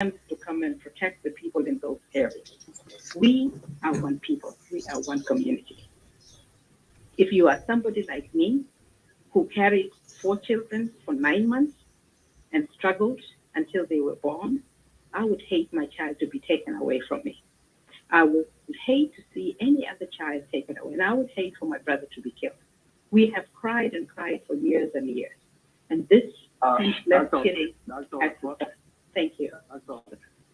to come and protect the people in those areas. We are one people. We are one community. If you are somebody like me who carried 4 children for 9 months and struggled until they were born, I would hate my child to be taken away from me. I would hate to see any other child taken away, and I would hate for my brother to be killed. We have cried and cried for years and years, and this senseless killing has to stop. Thank you.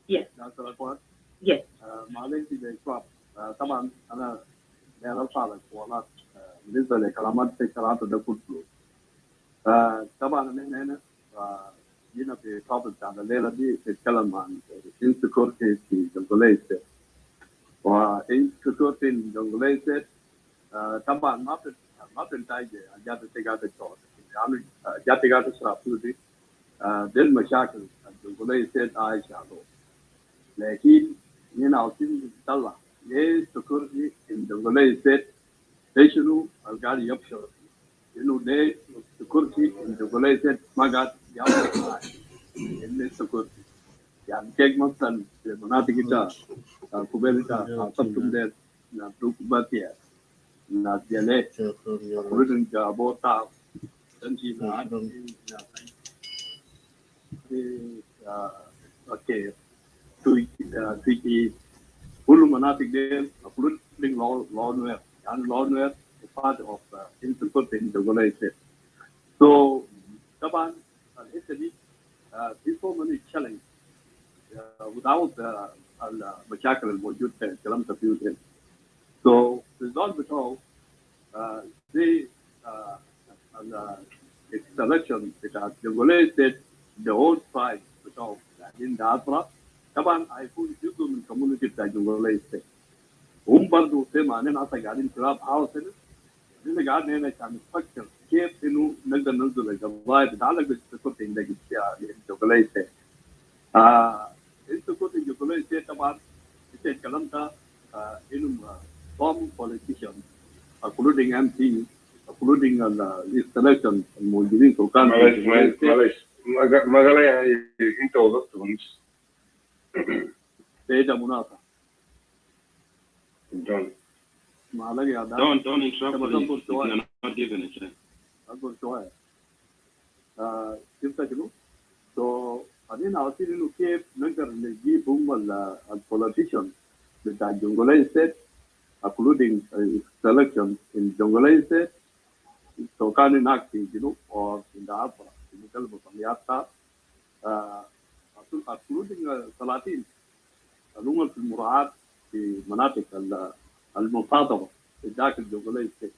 Yes. Yes. Malaysia club. طبعا أنا بعرف على الحوارات بالنسبة لكلامات في كلامات ده كله. طبعا هنا جينا في topic على الليلة دي نتكلم عن insecurity في جنجولي ستيت. insecurity في جنجولي ستيت طبعا ما بتنتج جات تجارة الشغل. يعني جات تجارة الشغل دي دي المشاكل جنجولي ستيت عايشة عليه. لكن هنا عاوزين نطلع ليه security في جنجولي ستيت ليش إنه قاعد يبشر إنه ليه security في جنجولي ستيت ما قاعد يعمل إنه security يعني كيف مثلا في مناطق ده كوبيلتا صبتم ده نبروك باتيا ناديله كورين جابوتا تنجي معي اوكي توي كل مناطق دي كل لونوير يعني لونوير part of insecurity in the Jonglei. So طبعا الحته دي في so many challenges without المشاكل الموجودة في الكلام تفيوز هنا. So result بتاعه زي السelection بتاع Jonglei State the whole tribe بتاعه قاعدين دعاترة طبعا هيكون جزء من community بتاع Jonglei State. وهم برضه زي ما أننا أصلا قاعدين كلاب هاوس هنا إحنا قاعدين هنا عشان نفكر كيف إنه نقدر ننزل القضايا تتعلق بالسكوتي عندك في Jonglei State. انتوا كنتوا جنجولي ستيت طبعا انت اتكلمت انه some politicians including MP including الانستليشن الموجودين سكان معلش ما قال يعني انت وضحت ونص ده مناقشه دون ما عليك يا don't interrupt please you're not given a chance اقول شويه كيف تقولوا so بعدين عاوزين انه كيف نقدر نجيب هم البوليتيشن بتاع جنجولي ستيت including selection in Jonglei State so كان هناك في الجنوب or in the Afra في مكلمة صنيعتها including السلاطين اللي في المراعاة في مناطق المصادمة في داخل جنجولي ستيت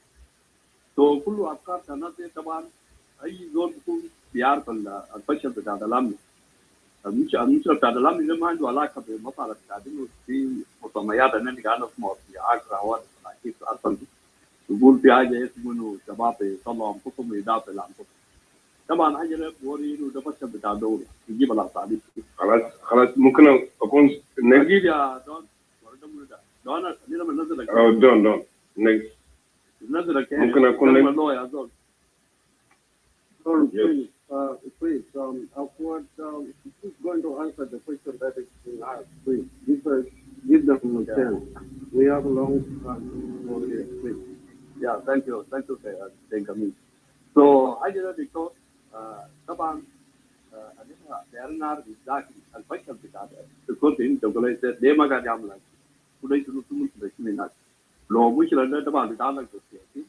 so كل أفكار كانت طبعا أي زول بيكون بيعرف الفشل بتاع الأمن المشكلة بتاع الأمن اللي ما عنده علاقة بمصالح بتاع إنه في مسميات أنني قاعد أسمع في عقرة وأنا كيف أصلا يقول في حاجة اسمه إنه شباب يطلعوا أنفسهم ويدافعوا عن أنفسهم. طبعا حاجة ده بوري إنه ده فشل بتاع الدولة يجيب الأساليب. خلاص ممكن أكون أكيد يا دون دون أنا بنزلك. دون next. بنزلك ممكن أكون next. يا دون. Please, Upward is going to answer the question that is being asked. Please, give them a chance. We have a long time for this. Please. Yeah, thank you. Thank you, Benjamin. So, I just because طبعا أنا بيرنا بالذات الفشل بتاعه تقول إن Jonglei State ليه ما قاعد يعمل هذا؟ وليس نسمع بسمينات. لو مش لأنه طبعا بيتعلق بالسياسي.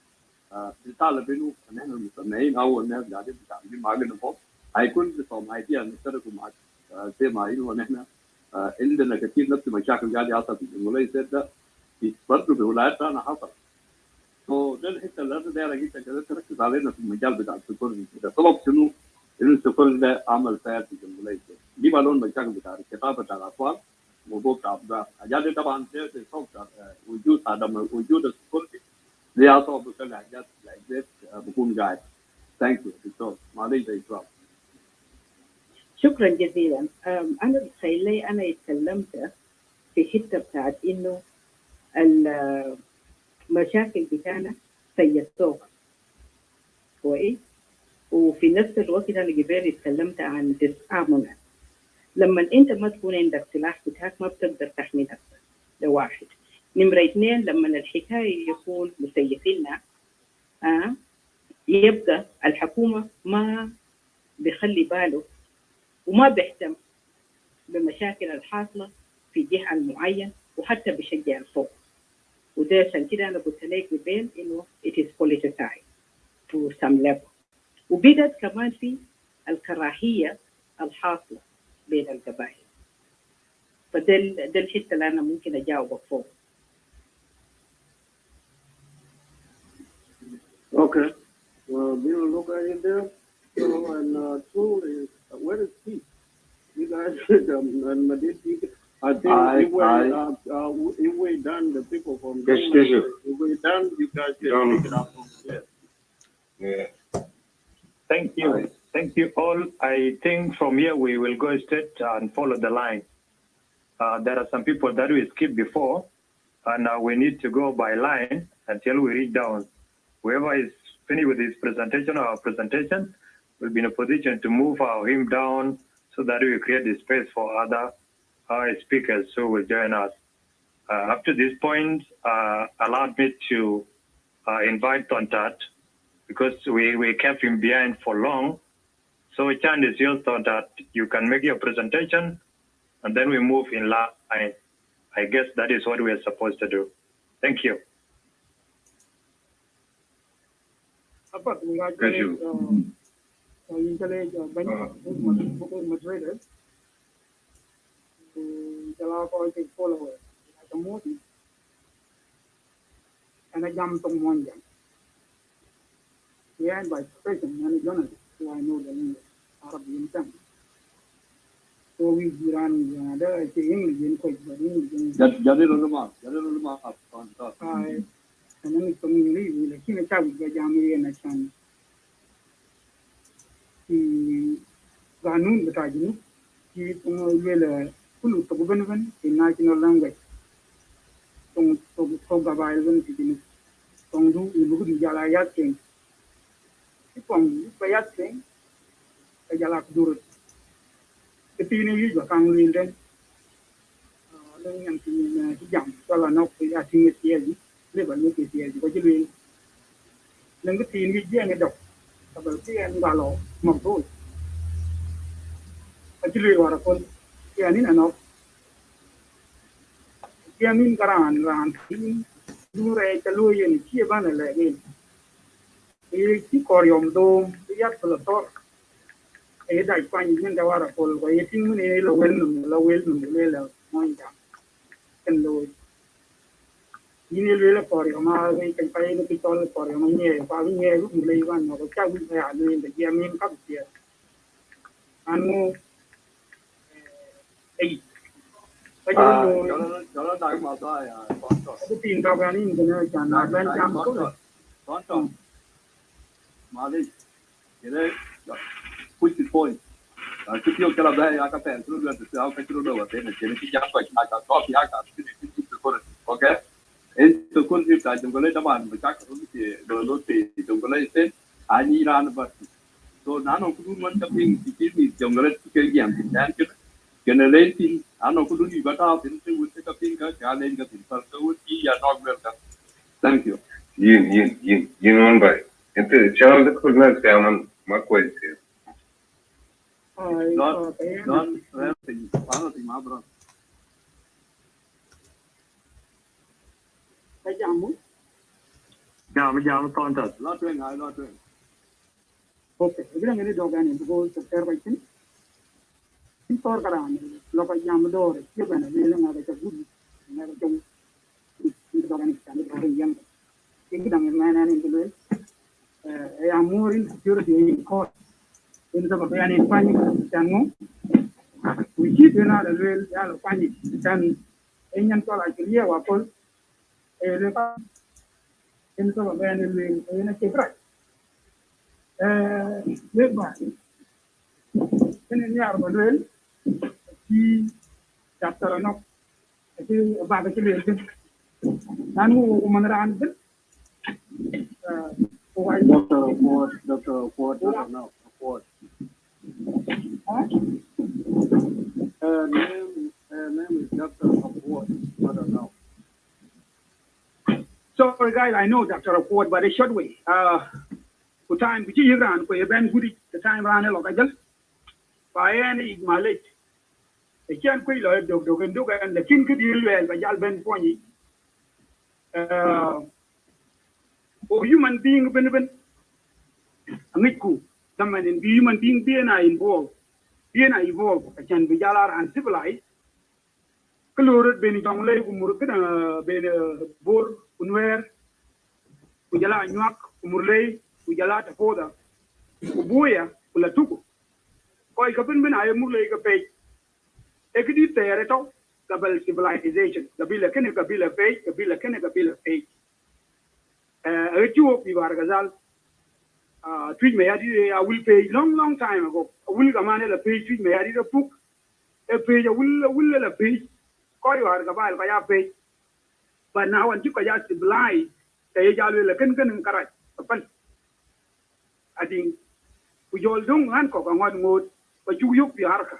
بيطالب إنه إن إحنا المستمعين أو الناس قاعدين بتعاملين معانا فوق هيكون بصوم هيديا نشتركوا معك زي ما إنه نحن عندنا كثير نفس المشاكل قاعد يحصل في Jonglei State ده برضه بولاياتنا أنا حصل. ده الحتة اللي أنا داير أجيب كده تركز علينا في المجال بتاع السكوري كده طلب شنو إنه السكوري ده عمل فعال في Jonglei State دي بالون المشاكل بتاع الكتابة بتاع الأطفال موضوع بتاع أبداع حاجات طبعا ده صوت وجود عدم وجود السكوري دي أصلا بكل حاجات like this بكون قاعد. Thank you دكتور معلش يا إكرام. شكرا جزيلا. أنا بتخيلي أنا اتكلمت في حتة بتاعت إنه المشاكل بتاعنا سيسوها كويس وفي نفس الوقت أنا قبل اتكلمت عن disarmament لما انت ما تكون عندك سلاح بتاعك ما بتقدر تحمي نفسك. ده واحد. نمرة اثنين، لما الحكاية يكون مسيفيننا يبقى الحكومة ما بيخلي باله وما بيهتم بمشاكل الحاصلة في جهة معين وحتى بيشجع الفوق. وده عشان كده أنا قلت لك قبل إنه it is politicized to some level. وبدت كمان في الكراهية الحاصلة بين القبائل. فده الحتة اللي أنا ممكن أجاوبك فوق. Okay. Well, being a look at it there. So, and two is where is Pete? You guys, and Madid, I think if we done the people from Yes, yes, if we done, you guys can pick it up from there. Yeah. Thank you. Thank you all. I think from here we will go straight and follow the line. There are some people that we skipped before, and we need to go by line until we reach down. Whoever is finished with his presentation or our presentation will be in a position to move him down so that we create the space for other speakers who will join us. Up to this point, allow me to invite Tontat, because we kept him behind for long. So chance is yours, Tontat. You can make your presentation, and then we move in line. I guess that is what we are supposed to do. Thank you. Apa banyak moderators kalau kau ikut follower kemudian anak jam tengmuan jam ya by president and journalist who I know the English Arab income so we jiran yang ada English yang kau jadi rumah and then it's coming leave like ini cakap jam ini nak cakap di kanun betajini di pengelola puluh tabuban di national language tong gabail ban di tong du ibu di jala yakin di tong bayat king jala durut ketini juga kang linden yang di jam kalau nak ya tinggi tiada lebar ni tiada juga jadi nang ketini dia ngedok kabel dia ngalo mampu actually warakon ya ni anak dia min karan dure telu ni kia bana lagi ki koryom do ya pelator dai pan ni da warakol ko yetin ni lo wel le la moinja kan lo ini le koryom ma ni kan pai ni tol koryom ni pa ni lu le wan no ka wi ya ni de dia min ka dia anu Kalau dah masa ya, itu tinggal kan ini kena jangan jam tu. Malik, jadi push point. Kita kalau dah ya kata terus dia terus kita terus dah betul. Jadi kita apa kita kopi kita kita terus, okay? Itu konsep kita Jonglei teman bercakap dulu tu Jonglei itu ani ran berarti. So nano kudu macam ni kita Jonglei kerja dan generating ano kudu di bata pintu utte kapin ka challenge ka pintu so ya not welcome. Thank you. Yin one by. Itu channel the cool man say aman makwai say. Don't anything. Ano ti ma bro. Kajamu. Jam Tontat. Lot doing. Okay, bilang ini dogan ini because terbaik ini. Impor karan, lokal jam dor, siapa nak bilang ada cabut, ada jom, itu dogan ini kan, orang yang, ini dengan mana ni dulu, more insecurity in court, ini sebab yang ini panik, jangan, wujud benar ada yang panik, dan ini yang kalau dia wapol, lepas, ini sebab yang ini cekrak, lepas, ini ni apa dulu? Di chapter anak itu bagai cili itu, nanu kemenaraan itu, Doctor Ford, no, Ford. Name is Dr. Award, I don't know. Sorry, guys, I know Dr. Report, but a short way. The time which you ran, Ben Goody, the time ran a lot. By any Malay. The can't quit like Dog and Dog and the king could deal well by Yal Ben Pony. Or human being, Ben, a Miku, someone in human being, BNI involved. BNI evolved, I can be Yalar and civilized. Kalurut Ben Jonglei, Murkana, Ben Bor, Unwer, Ujala Nyak, Murley, Ujala Tapoda, Ubuya, Ulatuku. Koi Kapin I am Murley Kapay. Ekidi Tereto, double civilization, the Bila Kenika Bila Pay, the Bila Kenika Bila Pay. A two of Pivargazal, treat me, I will pay long time ago. I will come on a pay, treat me, I did a book, a page, I will a page, call you are Gabal by a pay. But now, when you can just civilized, the Yalu Lakan and Karat. I think we all don't Hancock on one mode, but you yoke the Arca.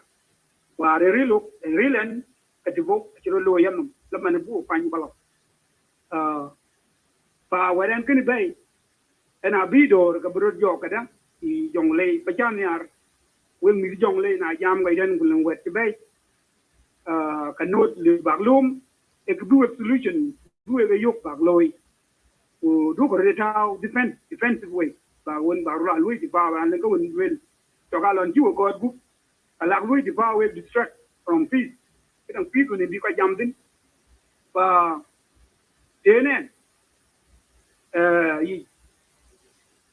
Where a real and at the book, at your low yam, the man of fine fellow. Where I'm going to bay, and I be door, Gabriel Jokada, the Jonglei, Pajaniar, will meet Jonglei, and I jam by then will wet the bay. Cannot live back loom, a good solution, do a yoke back low. Do a defensive way. But when Barra Louis the power and go and win, Togal you got book. Allow Louis the power will distract from peace. It can peace when they be quite jumping. But then,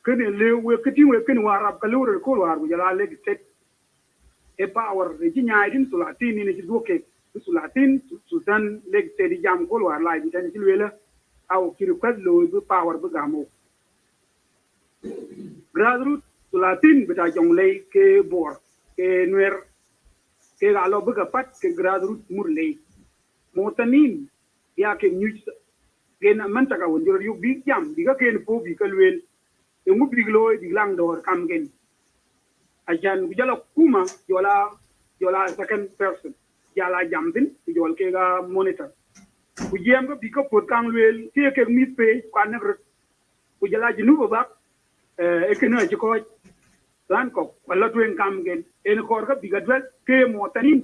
couldn't live with continue with Kinwar, Kalur, Kolwar, with your leg set a power, Regina, to Latin in his book, to Latin, to Sudan, leg steady jam Kolwar, like Tanzilla, our Kirukas, with power, Bagamo. Grassroots to Latin, but I Jonglei, K. Bor, K. Nuer, K. Alobuga Pat, K. Grassroots Murley. Motanin, Yak News, Gain a Mantaga, when you're big jam, bigger cane for Bical will, the Mubi Gloy, the Langdor, come again. I can Vijala Kuma, Yola second person, Yala jumping, Yol Kega monitor. We jam a pick up for Kangwell, take a meat pay, Quanaver, Ujala Genuva. Economic Lanco, a lot to come again. In a corker, big address, came Motanin,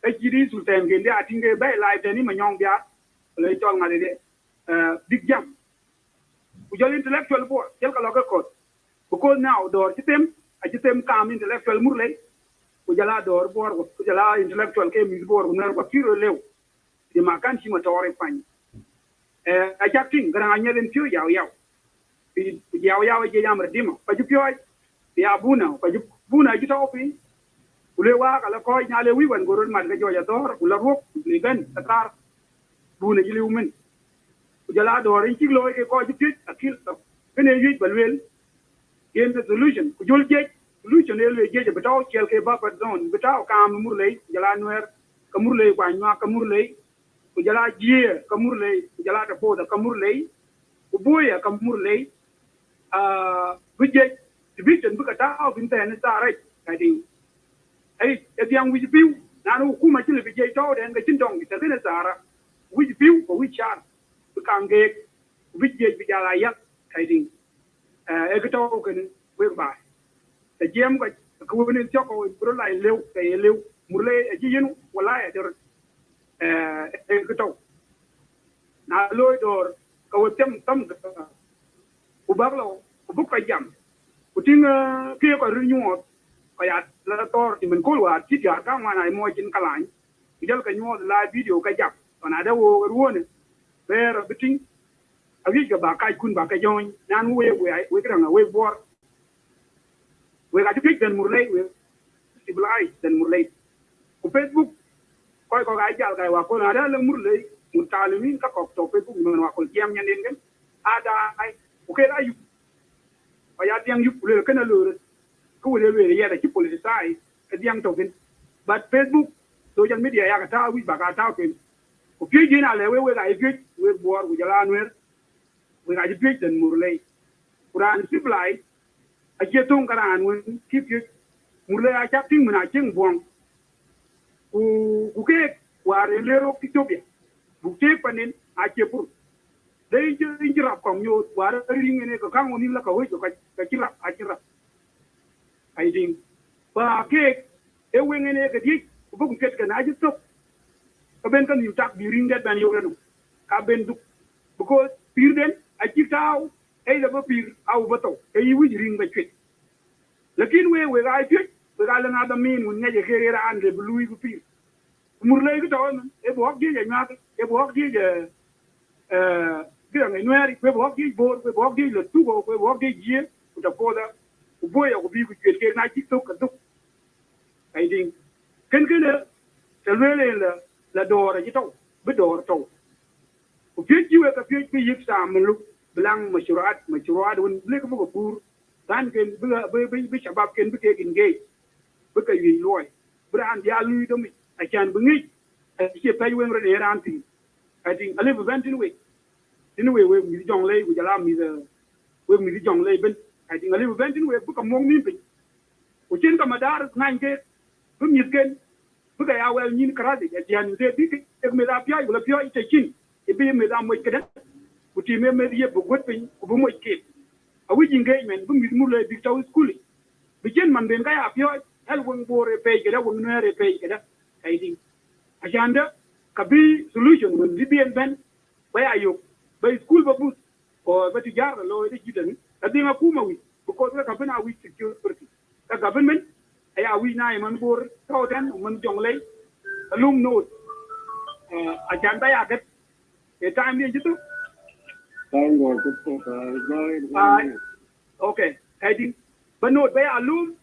HGD Sultan, I think a bay life, any young yard, later on big jump. We are intellectual board, Jelka Court. Because now, door them, I just them come intellectual Murley, Ujala door board, Ujala intellectual came in board, never pure lew. The Macanchi Matori fine. I just think Grania and Pure Yaw. Yaw Jam Redimo, but you pure the Abuna, but you Buna, you talk me. Ulewa, Alakoi, Nale, we went go to Madgajoyator, Ulavok, Ligan, a car, Buna Yilumen. Ujala or in Kilo, a call you a kill of Penny, but will gain the solution. Could you get solution? Get but all Chelke Buffer zone, without Kam Murley, Jalanwer, Kamurley, Wanya, Kamurley, Ujala Jia, Kamurley, Jalata Po, the Kamurley, Uboya, Kamurley. We get division because of internet, right? I think. Hey, if young with you, now who much will be told and the Chintong is a Venezuela, which view for which are we can't get which get Vijaya, I think. Ekatoken will buy. The gem got a Kuban Choco with Brulai Liu, Murley, a Gian, Walaya, Ekato. Now, Lloyd or go with them, some Ubalo, Buka Jam. Putting a clear renewal. I thought in Kolwa, Titia, come on, I'm watching Kalan. You don't can the live video, Kajak, another one. Where between a week about Kai Kun Bakajon, Nan way we can away war. We got to pick them Murlay with civilized than Murlay. Facebook, Koi Kajal, I was on Ada Murlay, Mutalimin, Kakok, Facebook, Manwakol, Yam Yan, Ada, okay, you. I young you pull a canal, who will be here to politicize a young token. But Facebook, social media, Yakata, we back out talking. If you get a way I get with war with Jalanwer, we got to pick them Murlay. Quran civilized, I get on Karan when keep you Murlay, I kept him when I think one. Uke ware lero Ethiopia. Bukte panin achepur. They injirap kong yo ware ring ene ka kang onin la ka hoy ka kirap achirap. I think ba ke e wengene ka dik bu ket ka na jisop. Ka ben kan yu tak bi ring that ban yo renu. Ka ben duk because pir den achitao e la ba pir au bato e yi wi ring ba chwet. Lakin we ga chwet we ga la na da min mun ngeje kere ra ande blui bu pir. Murlay ko taw e bo hok die nya e bo hok die kira ngai nuari we bo hok die bor we bo hok die le tugo we bo hok die je ku ta ko da ku boya ku bi ku chwet ke na chi to ka duk ai ding ken te le la do ra ji taw be do ra taw ku chwet ji we ka chwet bi yik sa mlu blang mashruat won le ko ko pur tan ken bi shabab ken bi ke kin ge bi ka yi loy bran ya lu do mi a kan bi ngi a ke pay wen re ran ti I think a live event anyway we mi Jonglei ku jala mi we mi Jonglei ben I think a live event anyway bu ka mong ni bi ku chen ka madar ngan ke bu mi ken bu ka ya wel nyin kradi ya jan de bi ke me la pya bu la pya ite chin e bi me la mo ke ku ti me ye bu got pin ku bu mo ke a wi engagement bu mi mu le bi taw school bi chen man ben ka ya pya hel won bore pe ke da won nere pe ke da I think agenda kabi solution when libyan ben bay ayok bay school ba bus or ba tijar lo de gidan adinga kuma wi because ka bana wi security ka government ay awi na man bor tawden man Jonglei alum no agenda ya get e time ni jitu Time was okay I think but no bay alum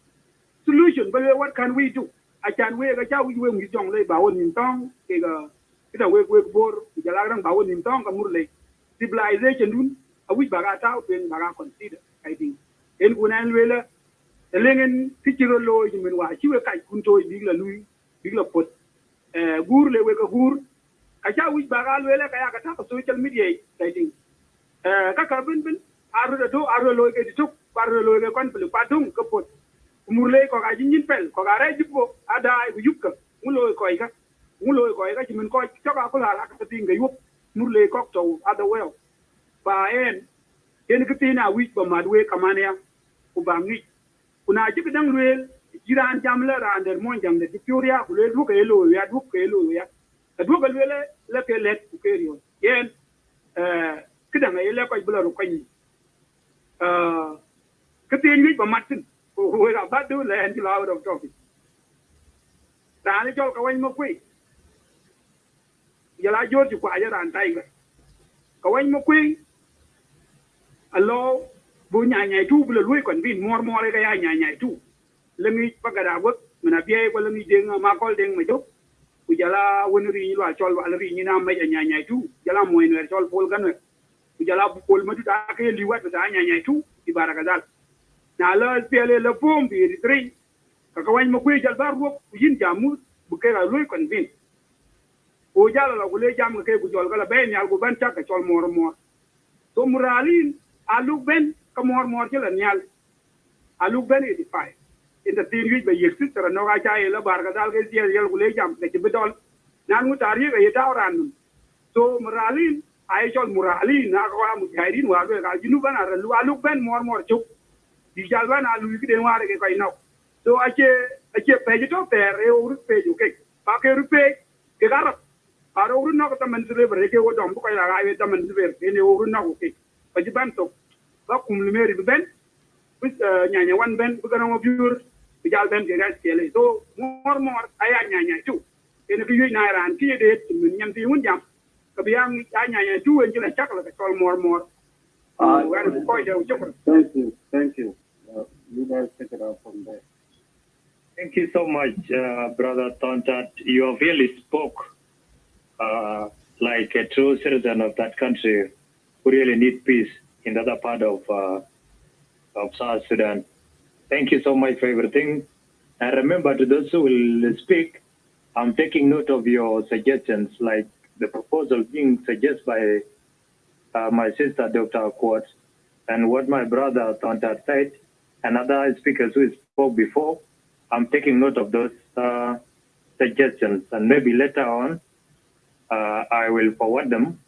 solution but what can we do I can we ga chawi we mi Jonglei ba won nin tong ke ga kita we bor jala rang ba won nin tong ka murle civilization dun a wi ba ga ta ben ba ga consider I think en kunan wela elengen tikiro lo yimin wa chi we kai kun to big la pot gur le we ka gur ka chawi ba ga wela ka ya ka ta social media I think ka ben aro lo ke ditok aro lo ke kon plu padung ka pot murle ko ga jin pel ko ga re jippo ada bu yukka mulo ko ga jimin ko ka ko la ka tinga yup murle ko to ada well ba en ka tina wi ba madwe kamania ku ba ngi kuna jibi dang lwel jiran jamla rander mon jam de Victoria ku le du ke lo ya du ke le ke let ku ke rio yen kidang ele ko bula ru kwani ka tin wi ba matin we ga ba do le en ti lawo of topic ta ni jol ka wan mo kwi ya la jor ju kwa ya ran tai ka wan mo kwi alo bu nya tu bu le lui kon bin mor ga ya nya tu le mi pa ga da wot mena bie ko le mi deng ma kol deng ma jo ku jala won ri lo chol wal ri ni na ma nya tu jala mo en wer chol pol gan ku jala bu pol ma tu ta ke li wat da nya tu di baraka dal na la pele le pom bi ri ka wan mo kwi jal bar wo yin jamu bu ke la lui kon bin o jala la ku le jam ke ku jol ga la be nyal ku ban ta ka chol mor so muralin aluk ben ka mor ci la nyal aluk ben e di fay inda tin wi be yek sitra no ga jaay la bar ga dal ke yel gu le jam ke ci bidol nan mu tari ga yeta ran so muralin ay chol muralin na ko mu jairin wa ga jinu ban ara lu aluk ben mor ci di jal ban alu ki den ware ke koy naw so ace pe to ter e o pe ju ke pa ke rupe ke garap aro uru na ko tamen silver ke wo dom ko la ga we tamen silver ne o uru na ko ke pa ji ban to ba kum le meri ben bis nyanya wan ben bu gana mo biur bi jal ben ke ga tele so mor aya nyanya tu ene bi yoy na ran ti de min nyam ti mun jam ka bi am nyanya tu en ji la chak la ka tol mor Thank you. You guys take it out from there. Thank you so much, Brother Tontat. You have really spoke like a true citizen of that country who really need peace in the other part of South Sudan. Thank you so much for everything. And remember, to those who will speak, I'm taking note of your suggestions, like the proposal being suggested by my sister, Dr. Quartz, and what my brother Tontat said, and other speakers who spoke before. I'm taking note of those. suggestions, and maybe later on, I will forward them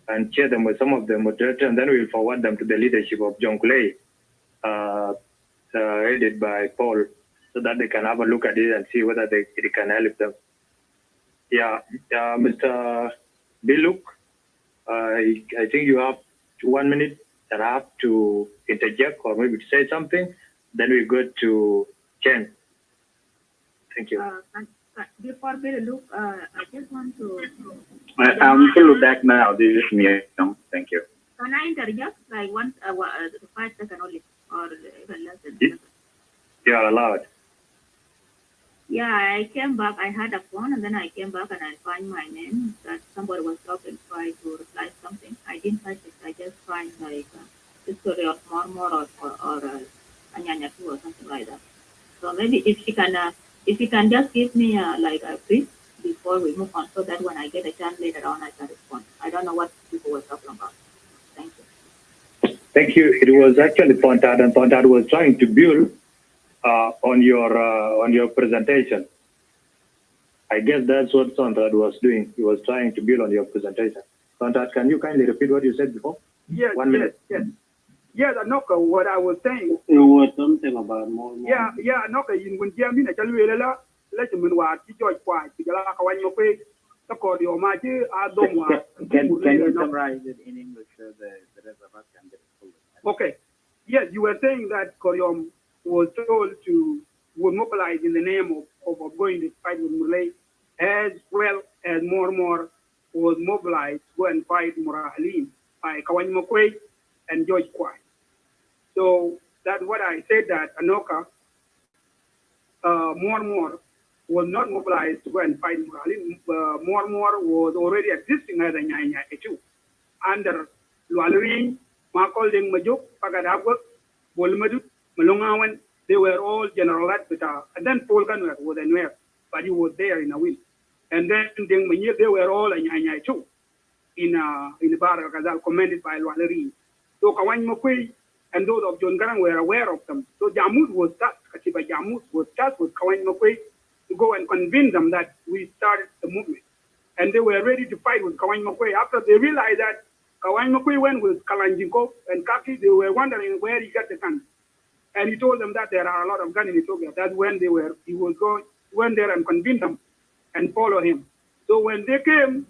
and share them with some of the moderators, and then we'll forward them to the leadership of Jonglei, headed by Paul, so that they can have a look at it and see whether it can help them. Yeah, Mr. Biluk, I think you have 1 minute and a half to interject or maybe to say something. Then we go to Chen. Thank you. Before Biluk, I just want to. I'm still back now. This is me. Thank you. Can I interject like 5 seconds only, or even less than? You are allowed. Yeah, I came back. I had a phone, and then I came back and I find my name that somebody was talking, trying to reply something. I didn't touch it. I just find like the story of Mormor or Anyanya too or something like that. So maybe if you can just give me like a brief before we move on, so that when I get a chance later on, I can respond. I don't know what people were talking about. Thank you. Thank you. It was actually Pontad, and Pontad was trying to build on your presentation. I guess that's what Pontad was doing. He was trying to build on your presentation. Pontad, can you kindly repeat what you said before? Yes, 1 minute. Yes, Anoka, what I was saying. It was something about more. Yeah, Anoka, in when Jamina Chalwela, let him what he joined quite, Kawanya Quay, the Cordio Maji, Adoma. Can you summarize it in English so the rest of us can get it? Okay. Yes, you were saying that Koryom was told to would mobilize in the name of going to fight with Murley, as well as more was mobilized to go and fight Murahalim by Kawany Mokwei and George Kwai. So that's what I said, that Anoka more was not mobilized to go and fight Murahalim. More was already existing as a Nyanya Echu under Lualrin, Makolding Majuk, Pagadabak, Bolmadu, Malungawan. They were all General Atbita, and then Paul Gunner was anywhere, but he was there in a win. And then they were all a Nyanya too in the Bar Gazal, commanded by Lualari. So Kawany Mokwe and those of John Garang were aware of them. So Jamut was tasked, Katiba Jamut was tasked with Kawany Mokwe to go and convince them that we started the movement. And they were ready to fight with Kawany Mokwe. After they realized that Kawany Mokwe went with Kalanjinko and Kaki, they were wondering where he got the guns. And he told them that there are a lot of guns in Ethiopia. That's when he went there and convinced them and follow him. So when they came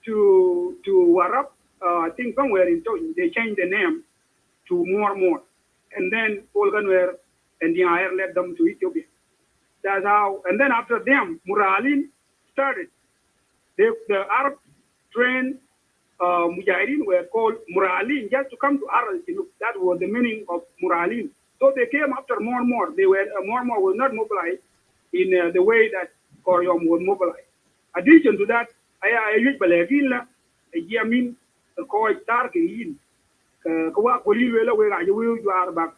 to Warab, I think somewhere in Toyin, they changed the name to more. And then Paul Gunwer and the Ayer led them to Ethiopia. That's how, and then after them, Muralin started. The Arab trained Mujahideen were called Muralin just to come to Aral. That was the meaning of Muralin. So they came after more. They were more was not mobilized in the way that Koryom was mobilized. Addition to that, I use Balagila, a Yamin, a Koy Tarkin, Kawa Poliwella, where you are back,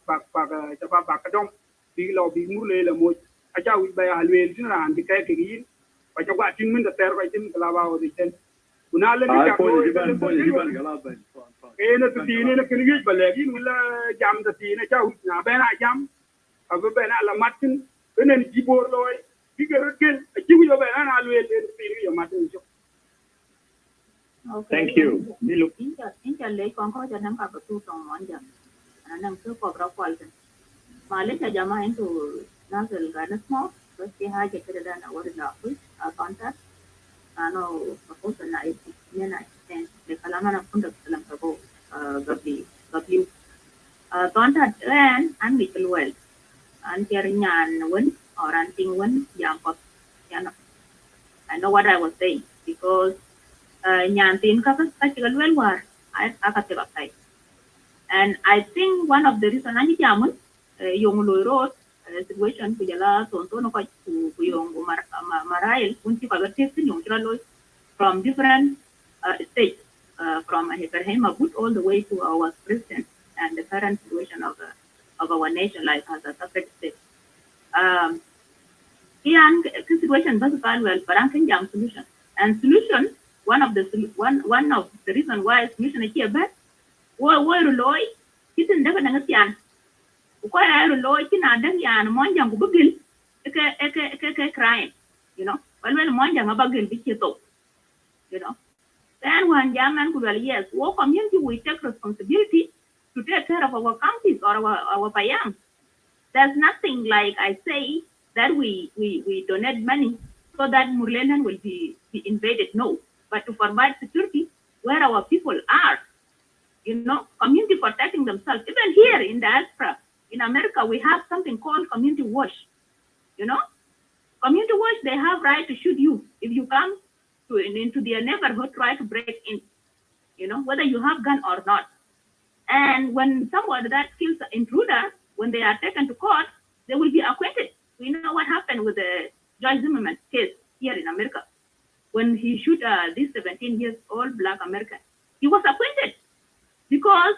Bilo, Bimule, Mo, Acha with by Alwin and the Kakin, but you're watching the terrorism, Kalava or the tent. Unala, Ena to see in a Kirish Balagin will jam the scene, a chow, Nabana jam, a Bena Martin, when any Gibor Loy, figure again, a Jibu of an always in Martin. Thank you. Inter Lake Concord and Nampa 2 from 1 jam, and I'm so for Rockwalton. Malika Jama into Nazal Garden Small, first they had a than a word of a contact. I know, suppose the night, and the Kalamana Punda Kalampo, W. Contact ran and Michael Well, and Kerinyan win or Anting win, Yam Pop. I know what I was saying because Nyantin Kakas Pachigal Well war, I got the website. And I think one of the reasons I Yamun, Young Road, situation to Jala, Tonto, to Young Marail, Unti from different states, from Ibrahim Abud all the way to our president and the current situation of our nation, like as a separate state. The situation doesn't go well, but I'm thinking solution. And solution, one of the reasons why solution is here, but why Roy, it's in the Nagatian. Why Roy, Kinadan, and Monjang Bugil, a crime, you know. Well, Monjang abagil bichito, you know. Then when German could well, yes, our community we take responsibility to take care of our counties or our payams. There's nothing like I say that we donate money so that Murleland will be invaded. No, but to provide security where our people are, you know, community protecting themselves. Even here in diaspora, in America, we have something called community watch. You know, community watch, they have right to shoot you if you come into their neighborhood, try to break in, you know, whether you have gun or not. And when someone that kills an intruder, when they are taken to court, they will be acquitted. We know what happened with the Joyce Zimmerman case here in America. When he shot this 17 years old Black American, he was acquitted because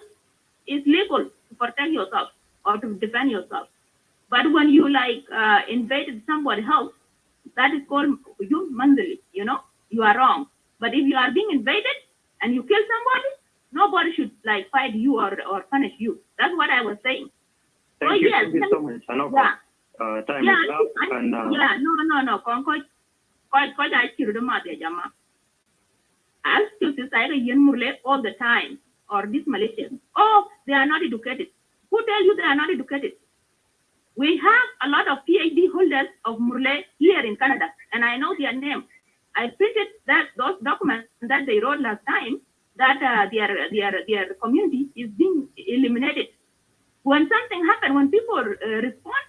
it's legal to protect yourself or to defend yourself. But when you like invaded somebody's house, that is called humanly, you know, you are wrong. But if you are being invaded and you kill somebody, nobody should like fight you or punish you. That's what I was saying. Thank you so much. Yeah. Time is up. And, yeah, no. Concord, I killed the mother, Jama. I still society yen murle all the time, or this Malaysian. Oh, they are not educated. Who tell you they are not educated? We have a lot of PhD holders of Murle here in Canada, and I know their name. I printed those documents that they wrote last time that their community is being eliminated. When something happens, when people respond,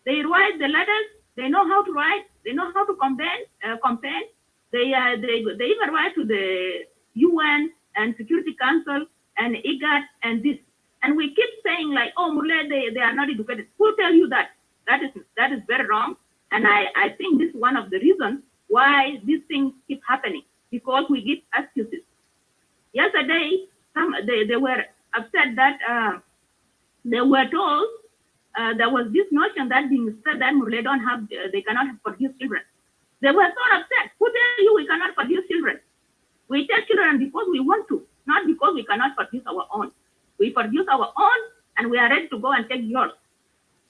they write the letters. They know how to write. They know how to campaign. They even write to the UN and Security Council and IGAD and this. And we keep saying like, oh, Murle, they are not educated. Who tell you that? That is very wrong. And I think this is one of the reasons why these things keep happening, because we give excuses. Yesterday, they were upset that they were told there was this notion that being said that Murle they cannot produce children. They were so upset. Who tell you we cannot produce children? We take children because we want to, not because we cannot produce our own. We produce our own and we are ready to go and take yours.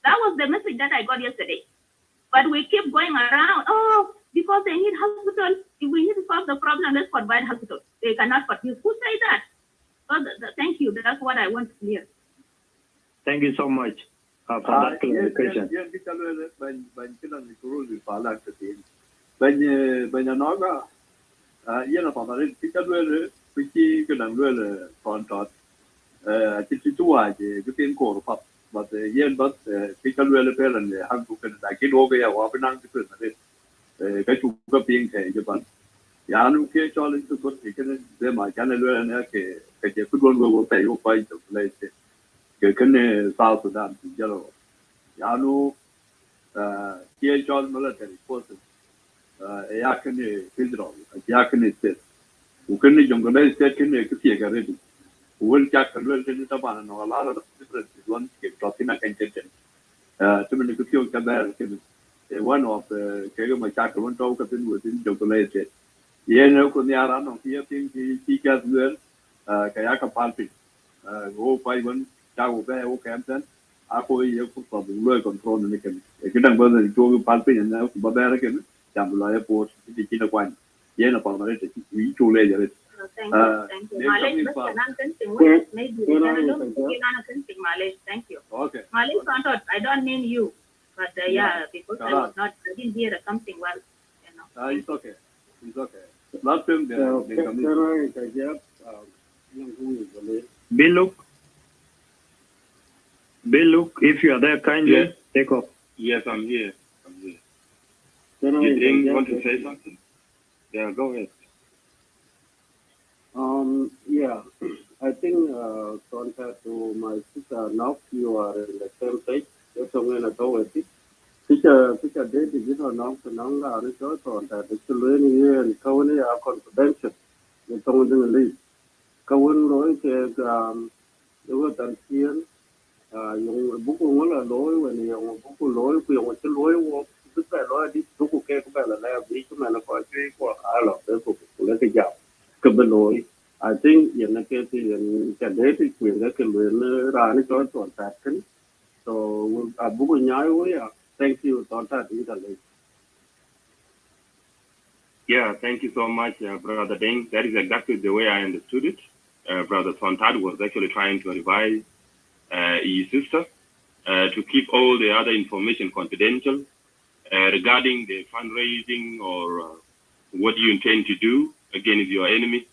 That was the message that I got yesterday. But we keep going around, oh, because they need hospital. If we need to solve the problem, let's provide hospital. They cannot produce. Who say that? So thank you. That's what I want to clear. Thank you so much for that clarification. When nói yên là phòng này cái đuôi cái chi cái đằng đuôi là còn trọt cái chua cái tiếng cổ phật và yên bớt cái đuôi là phải là hàng chục cái cái đô cái vào bên năng cái này cái chục cái tiếng cái cho bạn ya nó kia cho lên tụi tôi cái này mà cái này đuôi này cái cái đuôi của phải của phải chụp lấy cái này South Sudan thì giờ rồi ya nó kia cho nó là cái force yakını federal yakını state ukını Jonglei state kını kisiye garedi uwel chakkalwel tene tabana no ala different one ke totina kanchen tumene kisiyo kabar kene one of kege ma chakkalwel to ka tin within Jonglei state yene ko nyara no kia tin ki kaswel kayaka palpi go pai one chago be o kamten ako ye ko so bu control ne ken kedang ba ne to palpi ne ba ba ken Jamula Airport, the China one, Yen upon the rest, we two later. Thank you. Thank you. Okay. I don't mean you, but yeah, because I didn't hear something well, you know. It's okay. It's okay. Last time they Biluk, if you are there, kindly take off. Yes, I'm here. You want to say something? Yeah, go ahead. Yeah, I think compared to my sister, now you are in the same page. You're somewhere in authority. Teacher did it or not, so now I resort on that. It's learning here and Cowan are confidential. You're someone in the lead. Cowan Roy says, there was an here. Yung book will a lawyer when you book lawyer, we want to lawyer. Tức là nói đi số của cái cũng là vì chúng ta nó có cái của hai lọ để phục vụ cái dạo cầm bên lối. I think hiện nay cái thì cái đấy thì quyền cái luyện ra nó cho toàn tạt kính. So bố của nhái với thank you toàn tạt đi là Yeah, thank you so much, Brother Deng. That is exactly the way I understood it. Brother Sontad was actually trying to advise his sister to keep all the other information confidential regarding the fundraising or what you intend to do against your enemy.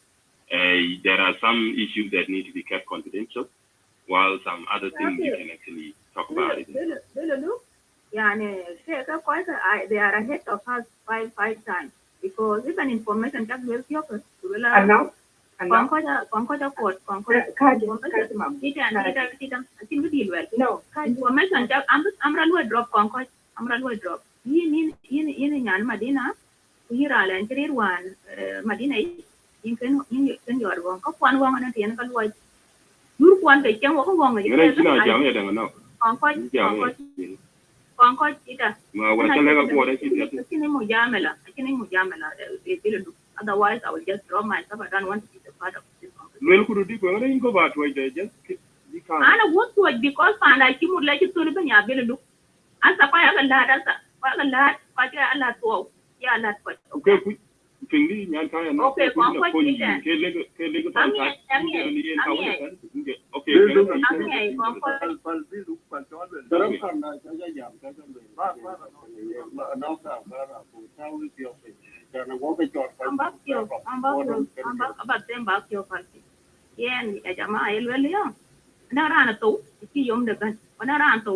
There are some issues that need to be kept confidential, while some other things you can actually talk about it. يعني شيء كويس they are ahead of us five times because even information that will be open concoja port concoja information that amra lu drop concoja amra lu drop yin nyan madina hira len tirir wan madina yin ken yor gon ko kwan won na tien ka luai dur kwan ke chen wo ko won Ngere china jam ya danga no. Concoch ita. Ma wa chale ka ko da chiti. Akini mujamela otherwise I will just drop myself. I don't want to be the part of this conversation. Well could do ko ngere ingo ba to just ana what to because panda ki murle ki tuli ban ya bele lu asa pa ya la da sa pa la pa ya la to ya la to okay pingi nyan ka ya no okay concoch ita ke lego ta ta okay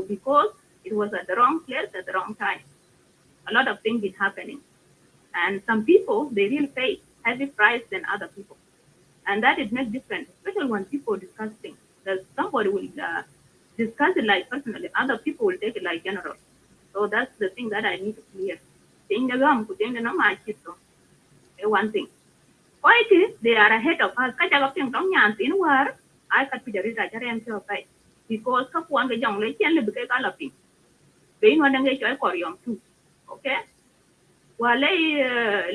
because it was at the wrong place at the wrong time. A lot of things is happening. And some people, they really pay heavy price than other people. And that is not different, especially when people discuss things. That somebody will discuss it like personally, other people will take it like general. So that's the thing that I need to clear. One thing. Why they are ahead of us? I cut the research because Kapuan the Jonglei can live a galloping. Being one and get your too. Okay? Wale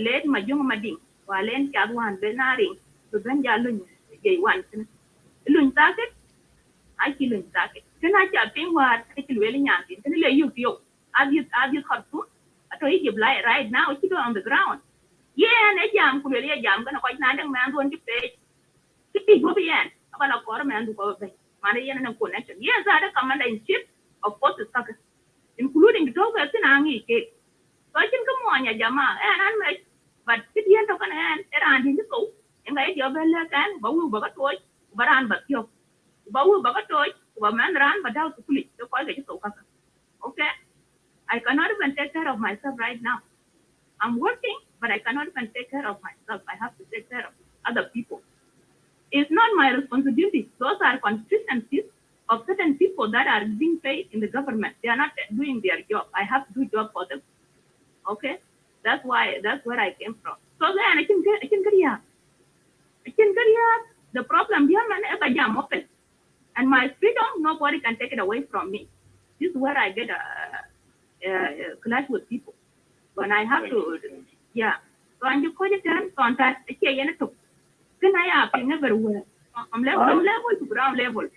late Majung Mading, Walen Chadwan Benaring, the Benjalun, Jay one. Lun Sacket, I kill in Sacket. Can I chat thing what I kill willing yanking? Can I you feel? Have you hot food? I told you right now, it's on the ground. Yeah, and a jam could really a jam gonna quite not a man going to pay. Go be end. About a quarter man to go away. Marian and connection. Yes, I had a commander in chief of forces, including the Togas in Angi cake. So I can come on, Yajama, and I'm like, but sit here to an end, and in the go, and I your bella can, Bawu Bagatoy, Baran Bakyo, Bawu Bagatoy, man ran, but out to police, the quality so okay? I cannot even take care of myself right now. I'm working, but I cannot even take care of myself. I have to take care of other people. It's not my responsibility. Those are constituencies of certain people that are being paid in the government. They are not doing their job. I have to do job for them. Okay? That's where I came from. So then I can get here. The problem here, man, if I'm open. And my freedom, nobody can take it away from me. This is where I get a clash with people. When I have to, yeah. So I'm just going to contact, can I have everywhere? From level to ground level.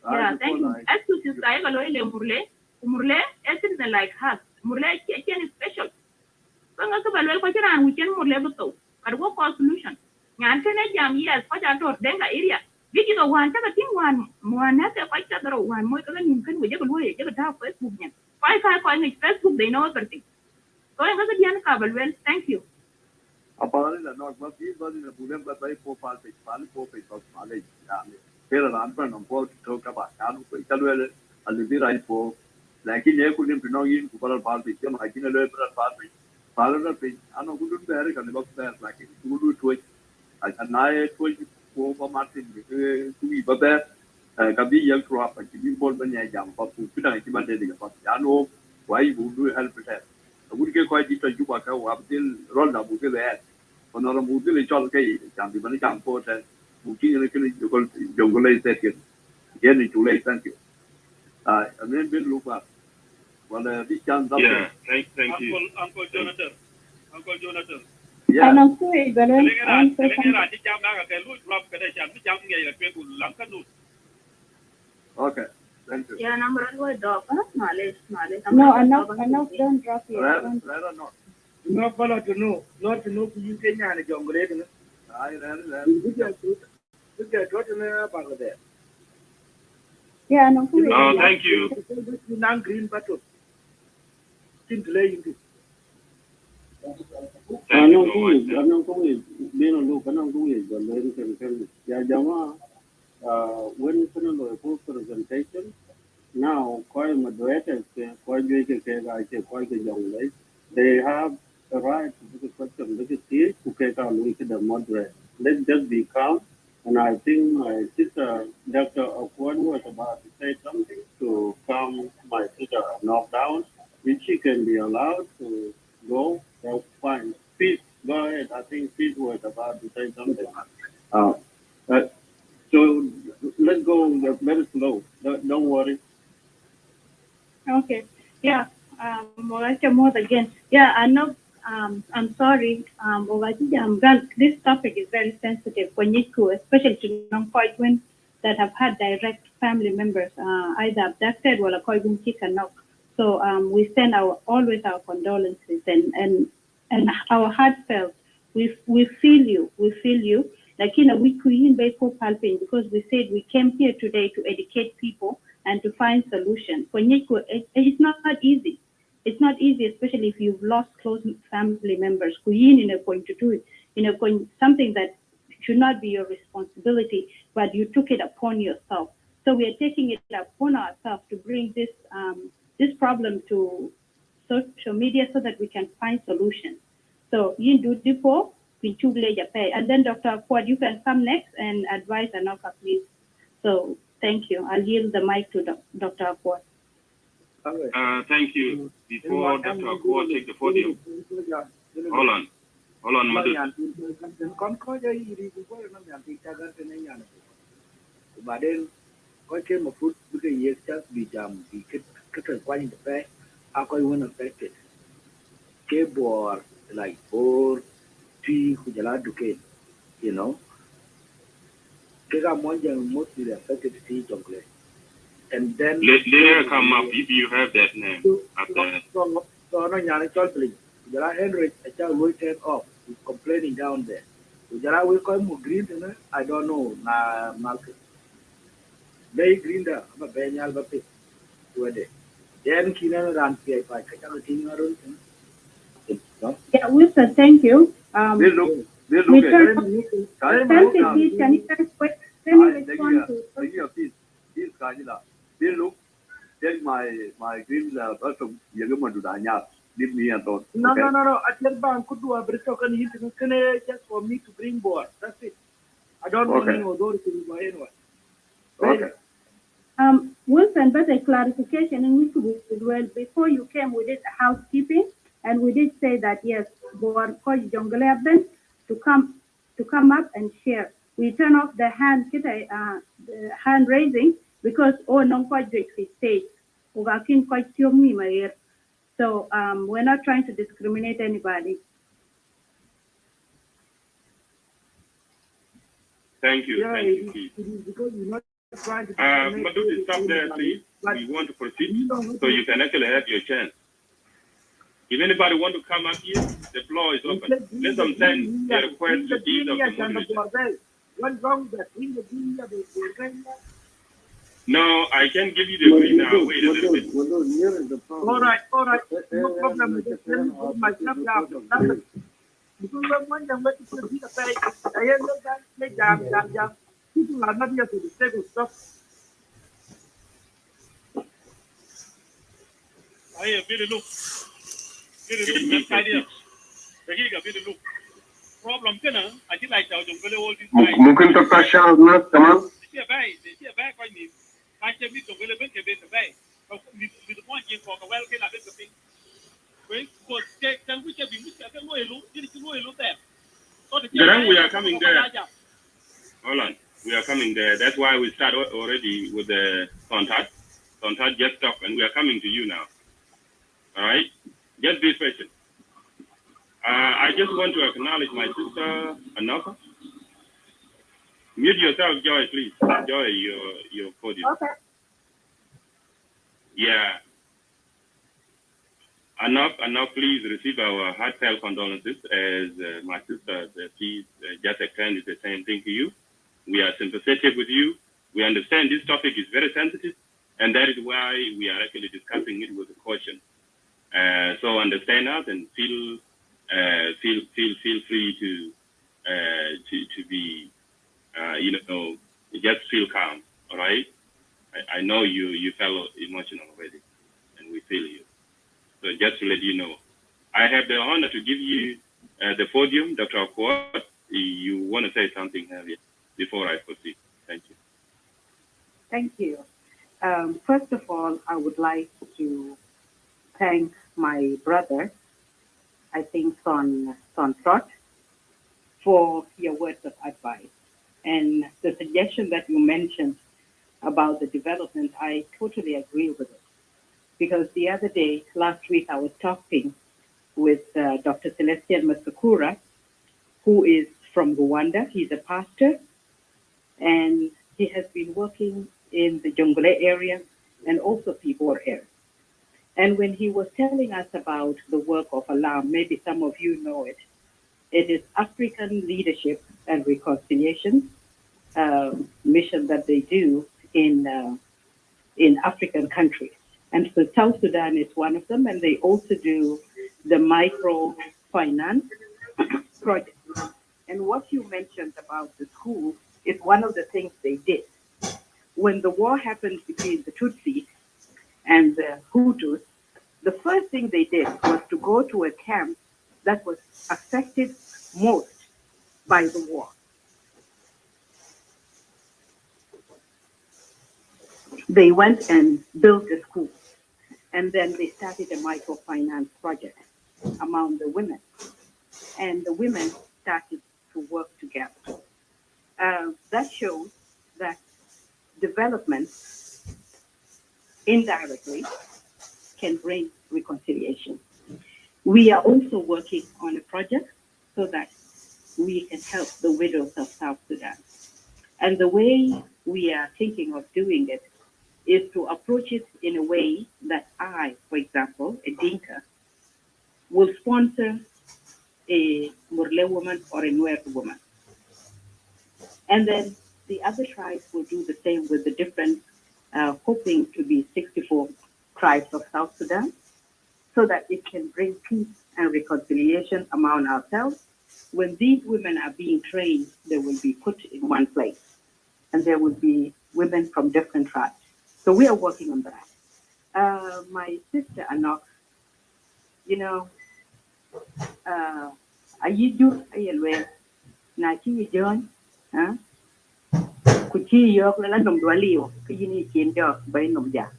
Yeah, thank you. As to this guy, Murle, essence like us. Murle, is special. We can Murle, but what cause solution? Yan can I jam yes, what I told Denga area. Which is a one, one, has a fight other one, more than you can with every way, you have Facebook. 5 Facebook, they know everything. So I was a young couple. Well, thank you. Apparently, not but these was in the Buddha, but by 4 parts, of Malay. Here are answer on board to talk about Kanu, Italwell, and the right for like in there couldn't know in Kupala party, I can a liberal party. Parallel thing, I know good bear and look there like it. Who do to it? And I told you for Martin to be but there. Can be young crop, and you both when I jump up to humanity, but I know why you would do help it. I would get quite different to work out till roll up with the head. On a movie, it's all okay. Can be very important. Booking a Jonglei second. Again, too late, thank you. And then we'll look up. Well, this chance up. Yeah, thank you. Uncle Jonathan. Uncle Jonathan. Yeah. And I'm sorry, but Okay, thank you. Yeah, number one dog. no, enough, don't drop here. Rather not. No, not to know you can yan a Jonglei. I ran You get what in a part of that. Yeah, no, who is No, it? thank you. Non green button. Seem to lay into. Thank you so much. Anong kung is bino look anong kung is the ladies and gentlemen. Ya jama when you full presentation now koi moderators koi juike ke ga koi ke Jonglei they have the right to put a question look at here to take our look at the moderate. Let's just be calm. And I think my sister, Dr. Okwon, was about to say something to calm my sister knocked down. If she can be allowed to go, that's fine. Please, go ahead. I think Pete was about to say something. Uh, uh, so let's go very slow. Don't worry. Okay. Yeah. More again. Yeah, I know. I'm sorry. This topic is very sensitive when you go, especially to non-Khoisan that have had direct family members either abducted or taken up. So we send always our condolences and our heartfelt. We feel you. We feel you. Like we couldn't be palping because we said we came here today to educate people and to find solutions. It's not easy. It's not easy, especially if you've lost close family members. Going to do it, something that should not be your responsibility, but you took it upon yourself. So we are taking it upon ourselves to bring this problem to social media so that we can find solutions. So you do depot, and then Dr. Kwad, you can come next and advise Anoka, please. So thank you. I'll yield the mic to Dr. Kwad. Thank you. Before Dr. Akua take the podium, hold on, Madhu. But then, có trên một phút cái gì chắc bị chậm bị cái thời quan như thế, how có one affected. Cái board like or tree kujala duke, you know. Cái cái món gì mostly affected the Jonglei. And then let her come up if you have that name after. So no nyane cholpli. Kujala Henry a child will take off. He's complaining down there. Kujala will come more green, I don't know, na market. They green da ba benyal ba pe wede then kinan ran pi pa ka ta tin arun Yeah, Wilson, thank you. They look can you respond to Please, Kajila. They look, tell my green person, Yagamadu, leave me alone. No. I tell bank could do a brick can you just for me to bring board. That's it. I don't want any authority by anyone. Okay. Wilson, but a clarification in which well, before you came, we did housekeeping, and we did say that yes, Board Coach Jonglei to come up and share. We turn off the hand raising because non quite stage. So we're not trying to discriminate anybody. Thank you. Yeah, thank you, please. Because you're not trying to Madhu, stop there, please. We want to proceed, so you can actually have your chance. If anybody want to come up here, the floor is open. Let them send their request to either of the moderators. What's wrong with that? No, I can't give you the green now. Wait a little bit. All right. No problem. Just let me put myself down. Because when you went to put the pay, I end up that jam. People are not here to disable stuff. I really look. Really idea. Really look. Problem kana, I just like our Jonglei all this time. Mungkin Dr. Charles Nas, come on. They back by me. I can meet Jonglei when they be back. With the point you for a well can I make a thing. Wait, so can we get there? We are coming there. Hold on. We are coming there. That's why we start already with the contact. Contact just stop, and we are coming to you now. All right? Just be patient. I just want to acknowledge my sister, Anoka. Mute yourself, Joy, please. Joy, your podium. Okay. Yeah. And now, please receive our heartfelt condolences as my sister, please just extended the same thing to you. We are sympathetic with you. We understand this topic is very sensitive, and that is why we are actually discussing it with caution. So understand us and feel free to be just feel calm. All right. I know you felt emotional already, and we feel you. So just to let you know, I have the honor to give you the podium, Dr. Akwad. You want to say something earlier before I proceed? Thank you. Thank you. First of all, I would like to thank my brother, I think Son Trot, for your words of advice. And the suggestion that you mentioned about the development, I totally agree with it. Because the other day, last week, I was talking with Dr. Celestian Masakura, who is from Rwanda. He's a pastor, and he has been working in the Jonglei area and also Pibor area. And when he was telling us about the work of Alarm, maybe some of you know it, it is African Leadership and Reconciliation mission that they do in African countries. And so South Sudan is one of them, and they also do the microfinance project. And what you mentioned about the schools is one of the things they did. When the war happened between the Tutsis and the Hutus, the first thing they did was to go to a camp that was affected most by the war. They went and built a school, and then they started a microfinance project among the women. And the women started to work together. That shows that development indirectly can bring reconciliation. We are also working on a project so that we can help the widows of South Sudan. And the way we are thinking of doing it is to approach it in a way that I, for example, a Dinka, will sponsor a Murle woman or a Nuer woman. And then the other tribes will do the same with the different, hoping to be 64 tribes of South Sudan, so that it can bring peace and reconciliation among ourselves. When these women are being trained, they will be put in one place, and there will be women from different tribes. So we are working on that. My sister Anok, you know, Ayiju Ayelwe, Nachi John, Kuchi Yok Lala Nom Dwalio, Kini Chin Jok by Nomja.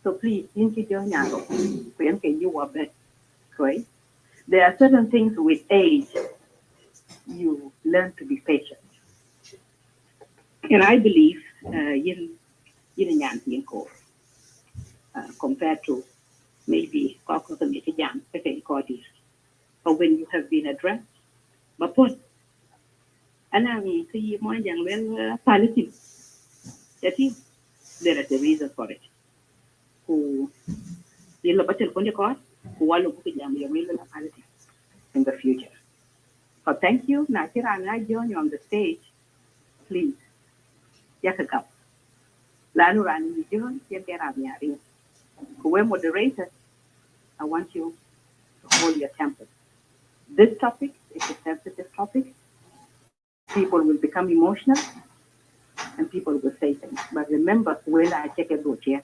So please, Inchi John Yaro, when can you work that? Right? There are certain things with age you learn to be patient. And I believe compared to maybe but when you have been addressed, but put and I mean see more young well Palestine. That is there is a reason for it. Who in the future. So thank you. Nakira and I join you on the stage. Please. Yakakap. Lanu Rani John, Yakaramiari. Who are moderators, I want you to hold your temper. This topic is a sensitive topic. People will become emotional and people will say things. But remember, well, I take a good here.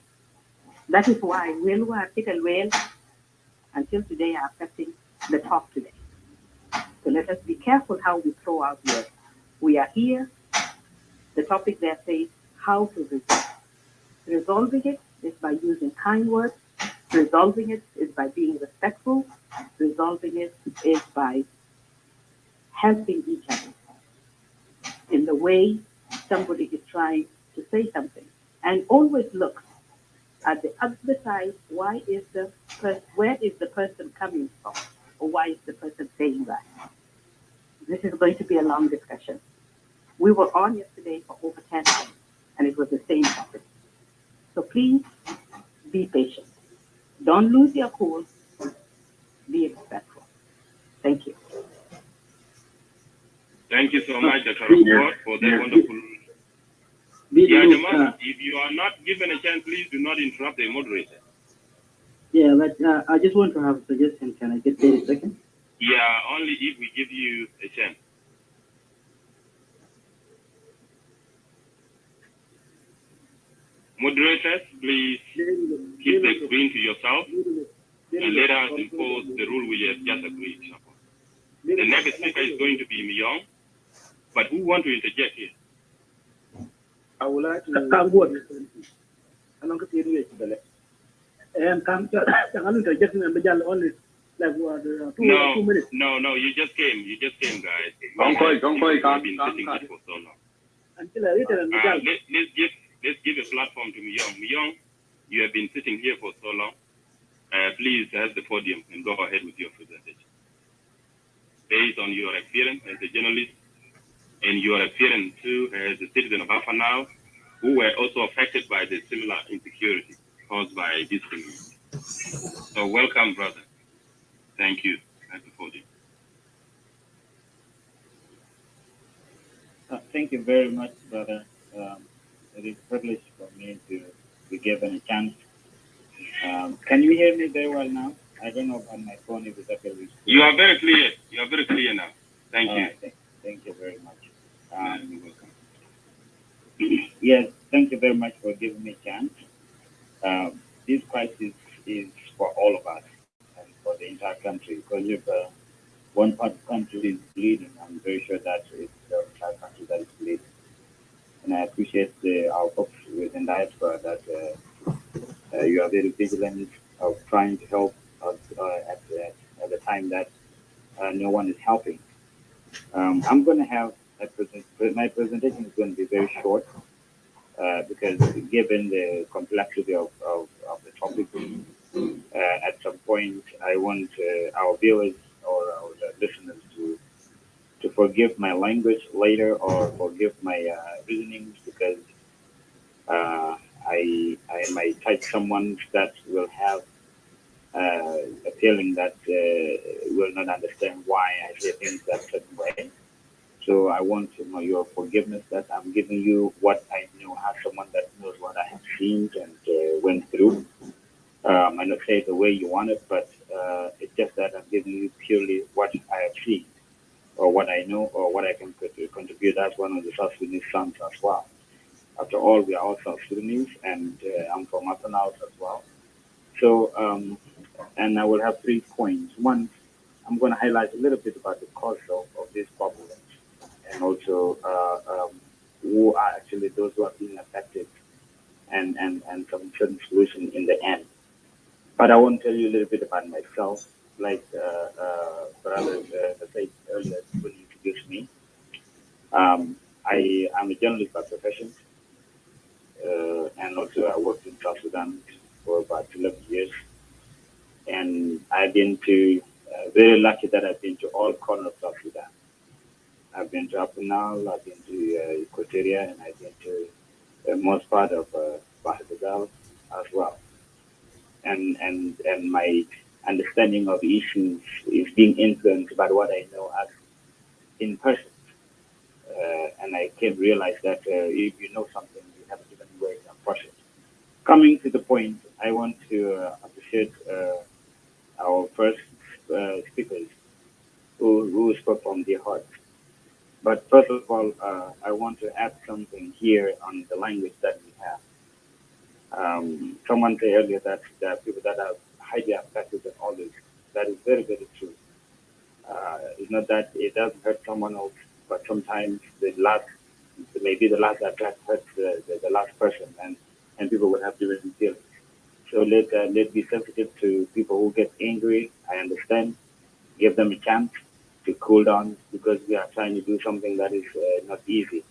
That is why well, I take a well until today are affecting the talk today. So let us be careful how we throw out words. We are here. The topic there says how to resolve. Resolving it is by using kind words. Resolving it is by being respectful. Resolving it is by helping each other in the way somebody is trying to say something. And always look at the other side. Where is the person coming from? Or why is the person saying that? This is going to be a long discussion. We were on yesterday for over 10 hours, and it was the same topic. So please be patient. Don't lose your cool. be respectful. Thank you. Thank you so much, Dr. Report, for that wonderful. Yeah, Jamal, if you are not given a chance, please do not interrupt the moderator. Yeah, but I just want to have a suggestion. Can I get 30 seconds? Yeah, only if we give you a chance. Moderators, please keep the screen to yourself and let us enforce the rule we have just agreed upon. The next speaker is going to be Myong, but who want to interject here? I would like to. I'm not going to and come to interject in the only like what 2 minutes. No, you just came, guys. Don't We've been sitting here for so long. Until I read it, Let's give a platform to Myong. Myong, you have been sitting here for so long. Please have the podium and go ahead with your presentation. Based on your experience as a journalist and your experience too as a citizen of Afanao, who were also affected by the similar insecurity caused by this community. So welcome, brother. Thank you. Have the podium. Thank you very much, brother. It is a privilege for me to be given a chance. Can you hear me very well now? I don't know on my phone if it's okay. You are very clear. You are very clear now. Thank you. Thank you very much. You're welcome. Yes, thank you very much for giving me a chance. This crisis is for all of us and for the entire country, because if one part of the country is bleeding, I'm very sure that it's the entire country that is bleeding. And I appreciate our folks within diaspora that you are very vigilant of trying to help us at the time that no one is helping. I'm going to have my presentation is going to be very short because given the complexity of the topic, at some point I want our viewers or our listeners to forgive my language later or forgive my reasonings, because I might touch someone that will have a feeling that will not understand why I say things that certain way. So I want to know your forgiveness that I'm giving you what I know as someone that knows what I have seen and went through. I not say it the way you want it, but it's just that I'm giving you purely what I have seen, or what I know, or what I can contribute as one of the South Sudanese sons as well. After all, we are all South Sudanese, and I'm from Afanao as well. So, and I will have 3 points. One, I'm going to highlight a little bit about the cause of this problem, and also who are actually those who are being affected, and some certain solution in the end. But I want to tell you a little bit about myself, like Brother said earlier when you introduced me. I'm a journalist by profession, and also I worked in South Sudan for about 11 years. And I've been to, very lucky that I've been to all corners of South Sudan. I've been to Apanal, I've been to Equatoria, and I've been to the most part of Bahadal as well. And my understanding of issues is being influenced by what I know as in person. And I came to realize that if you know something, you have a different way to approach it. Coming to the point, I want to appreciate our first speakers who spoke from their heart. But first of all, I want to add something here on the language that we have. Someone said earlier that there are people that are highly affected and all this. That is very, very true. It's not that it doesn't hurt someone else, but sometimes maybe the last attack hurts the last person, and people will have different feelings. So let's be sensitive to people who get angry. I understand. Give them a chance to cool down, because we are trying to do something that is not easy.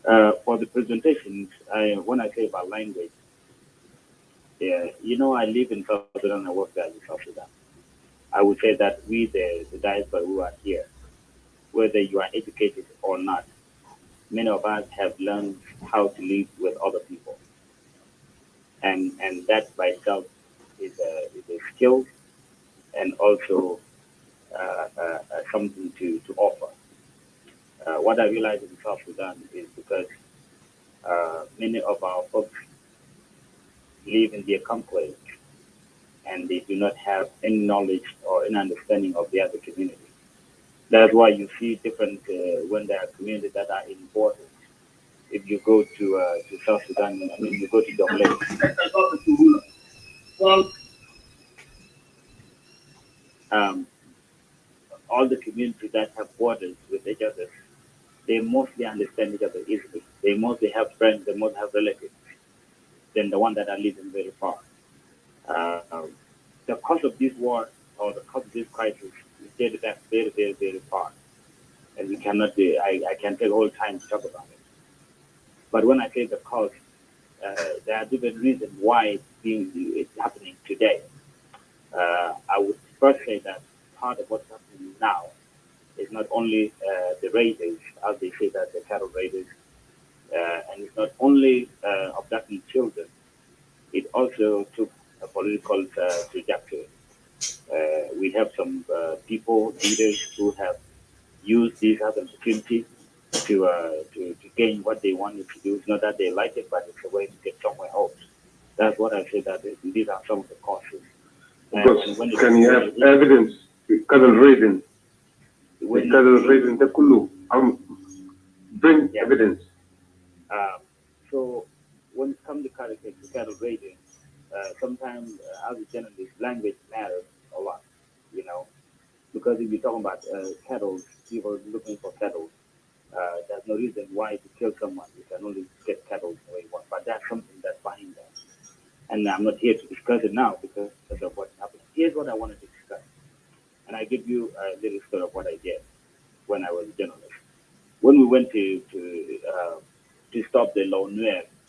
For the presentations, when I say about language, I live in South Sudan, I work there in South Sudan. I would say that we, the diaspora who are here, whether you are educated or not, many of us have learned how to live with other people. And that by itself is a skill and also something to offer. What I realized in South Sudan is because many of our folks live in their conclave and they do not have any knowledge or any understanding of the other community. That's why you see different when there are communities that are in borders. If you go to South Sudan, I mean, you go to Jonglei, um, all the communities that have borders with each other, they mostly understand each other easily. They mostly have friends, they mostly have relatives than the one that are living very far. Uh, the cause of this war or the cause of this crisis is dated back very, very, very far. And we cannot be, I can take all time to talk about it. But when I say the cause, there are different reasons why it's happening today. I would first say that part of what's happening now is not only the raiders, as they say that the cattle raiders, and it's not only abducting children, it also took a political trajectory. We have some people, leaders who have used this as an opportunity to gain what they wanted to do. It's not that they like it, but it's a way to get somewhere else. That's what I say that these are some of the causes. Because can you have evidence with cattle raising? With cattle raising the Kulu. Bring evidence. So when it comes to cattle raising, sometimes as a journalist, language matters a lot, you know, because if you're talking about cattle, people looking for cattle, there's no reason why to kill someone. You can only get cattle the way you want, but that's something that's behind that. And I'm not here to discuss it now because of what's happening. Here's what I wanted to discuss, and I give you a little story of what I did when I was a journalist. When we went to stop the law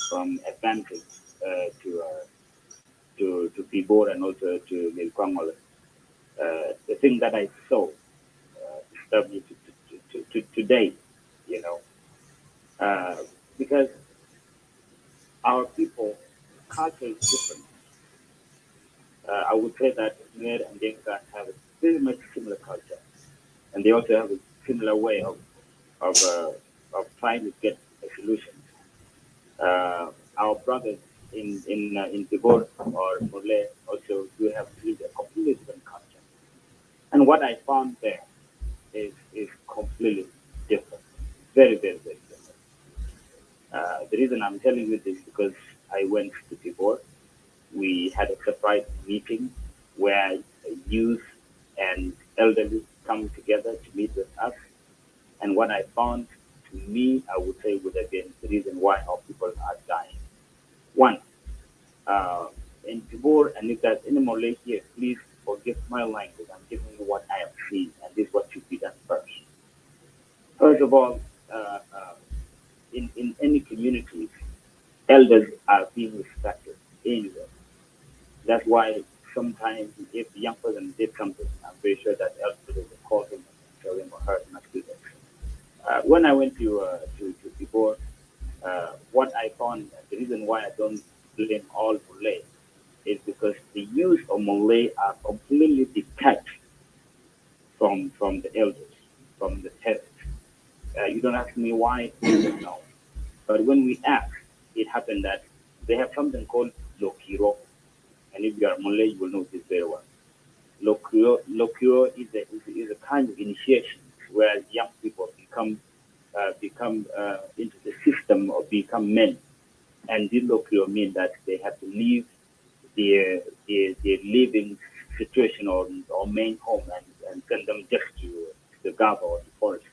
from advancing to Pibor and also to Nilkwangol, the thing that I saw disturbed me to today, you know, because our people culture is different. I would say that Nuer and Dinka have a very much similar culture, and they also have a similar way of, uh, of trying to get a solution. Our brothers in Tibor or Murle also do have a completely different culture, and what I found there is completely different, very, very, very different. The reason I'm telling you this is because I went to Tibor. We had a surprise meeting where youth and elderly come together to meet with us. And what I found, to me, I would say would have been the reason why our people are dying. One, uh, in Tibor, and if there's any more late here, please forgive my language. I'm giving you what I have seen, and this is what should be done first. First of all, in any community, elders are being respected anyway. That's why sometimes if the young person did something, I'm very sure that elders will call him and tell him or her not to do that. When I went to before, what I found, the reason why I don't blame all Malay is because the youth of Malay are completely detached from the elders, from the parents. You don't ask me why, I don't know. But when we ask, it happened that they have something called Lokiro. And if you are Malay, you will know this very well. Lokiro is a kind of initiation where young people become into the system or become men. And this Lokiro means that they have to leave their living situation or main home and send them just to the Gava or the forest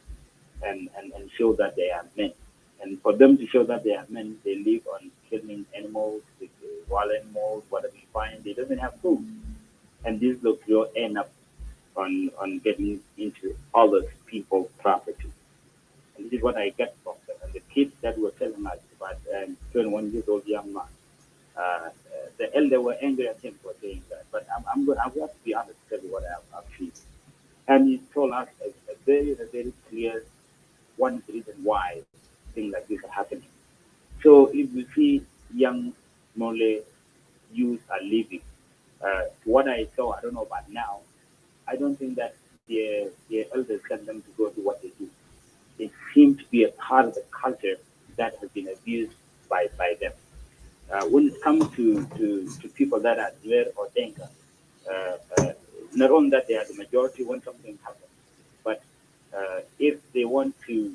and show that they are men. And for them to show that they are men, they live on killing animals, wild animals, whatever you find. They don't have food. And these Lokiro end up on getting into other people's property. And this is what I get from them. And the kids that were telling us about 21 years old young man, the elder were angry at him for saying that. But I'm going to be honest to tell you what I've seen. And he told us a very clear one reason why things like this are happening. So if you see young Malay youth are leaving, what I saw, I don't know about now, I don't think that their elders send them to go do what they do. It seems to be a part of the culture that has been abused by them. When it comes to people that are Nuer or Denka, not only that they are the majority when something happens, but if they want to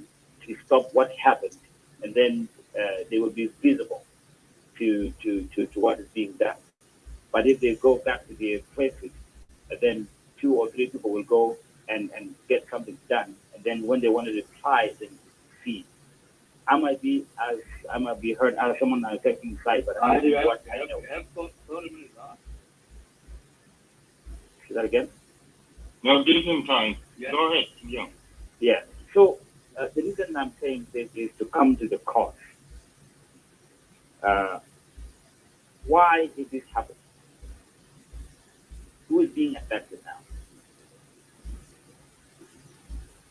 stop what happened, and then they will be visible to what is being done. But if they go back to their places, then 2 or 3 people will go and get something done, and then when they want to reply, then see. I might be heard as someone taking side, but I know what I know. Say that again? No, give him time. Yeah. Go ahead. Yeah. Yeah. So the reason I'm saying this is to come to the cause. Why did this happen? Who is being affected now?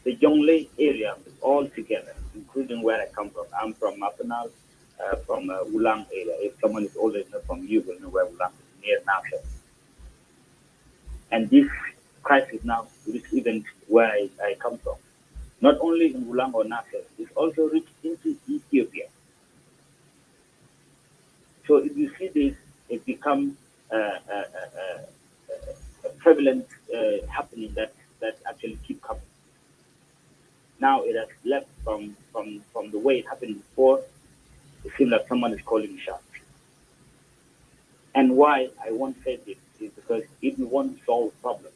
The Jonglei area all together, including where I come from. I'm from Mapanal, from Ulang area. If someone is older enough from you, will know where Ulang is, near Nasser. And this crisis now reached even where I come from. Not only in Ulang or Nasser, it's also reached into Ethiopia. So if you see this, it becomes a prevalent happening that actually keep coming. Now it has left from the way it happened before. It seems like someone is calling shots. And why I want to say this is because if we want to solve problems,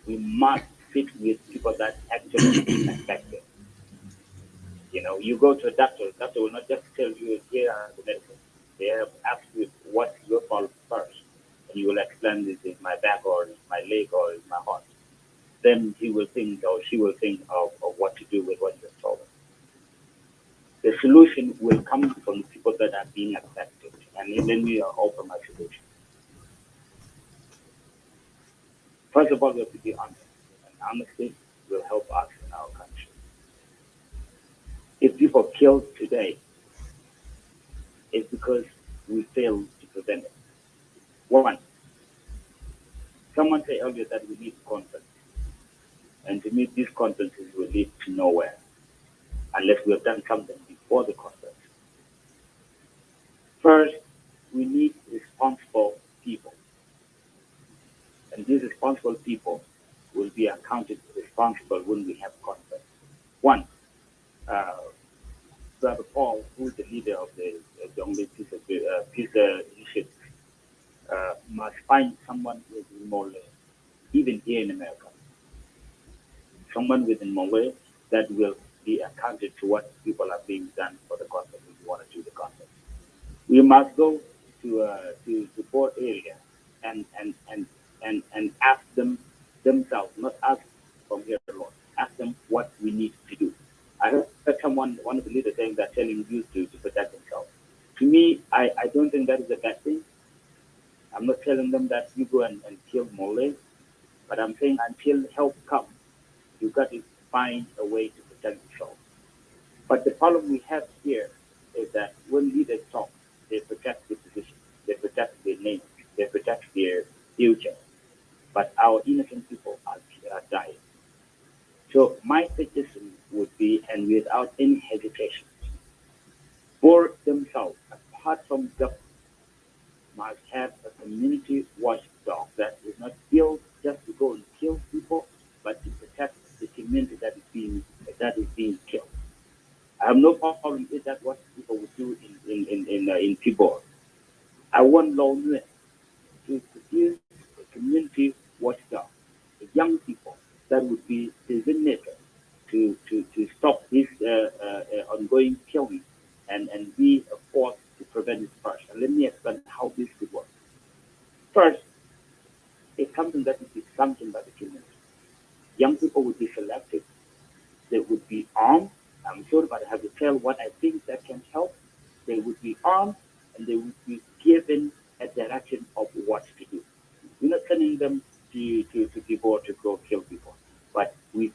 we must sit with people that actually are affected. You know, you go to a doctor will not just tell you, here are the medicine. They have asked you what's your problem first. And you will explain, this is my back, or it's my leg, or it's my heart. Then he will think, or she will think of what to do with what you're told. The solution will come from the people that are being affected. And then we are open my solution. First of all, we have to be honest. And honesty will help us in our country. If people killed today, it's because we failed to prevent it. One, someone said earlier that we need conference. And to me, these conferences will lead to nowhere unless we have done something before the conference. First, we need responsible people. And these responsible people will be accounted responsible when we have conference. One, Brother Paul, who is the leader of the Jonglei Peace Initiative, must find someone within Mole, even here in America. Someone within Mole that will be accounted to what people are being done for the conference if we want to do the conference. We must go to board area and ask them themselves, not ask from here alone, ask them what we need to do. I heard one of the leaders saying that telling youth to protect themselves. To me, I don't think that is a bad thing. I'm not telling them that you go and kill Mole, but I'm saying until help comes, you got to find a way to protect yourself. But the problem we have here is that when leaders talk, they protect their position, they protect their name, they protect their future. But our innocent people are dying. So my suggestion would be, and without any hesitation, for themselves, apart from government, must have a community watchdog that is not built just to go and kill people, but to protect the community that is being killed. I have no problem if that's what people would do in Tibor. I want Law to produce a community watchdog, the young people that would be designated to stop this ongoing killing and be a force to prevent it first. And let me explain how this could work. First, it's something that would be sanctioned by the community. Young people would be selected. They would be armed. I'm sorry, but I have to tell what I think that can help. They would be armed and they would be given a direction of what to do. We're not sending them to people to go kill people, but we're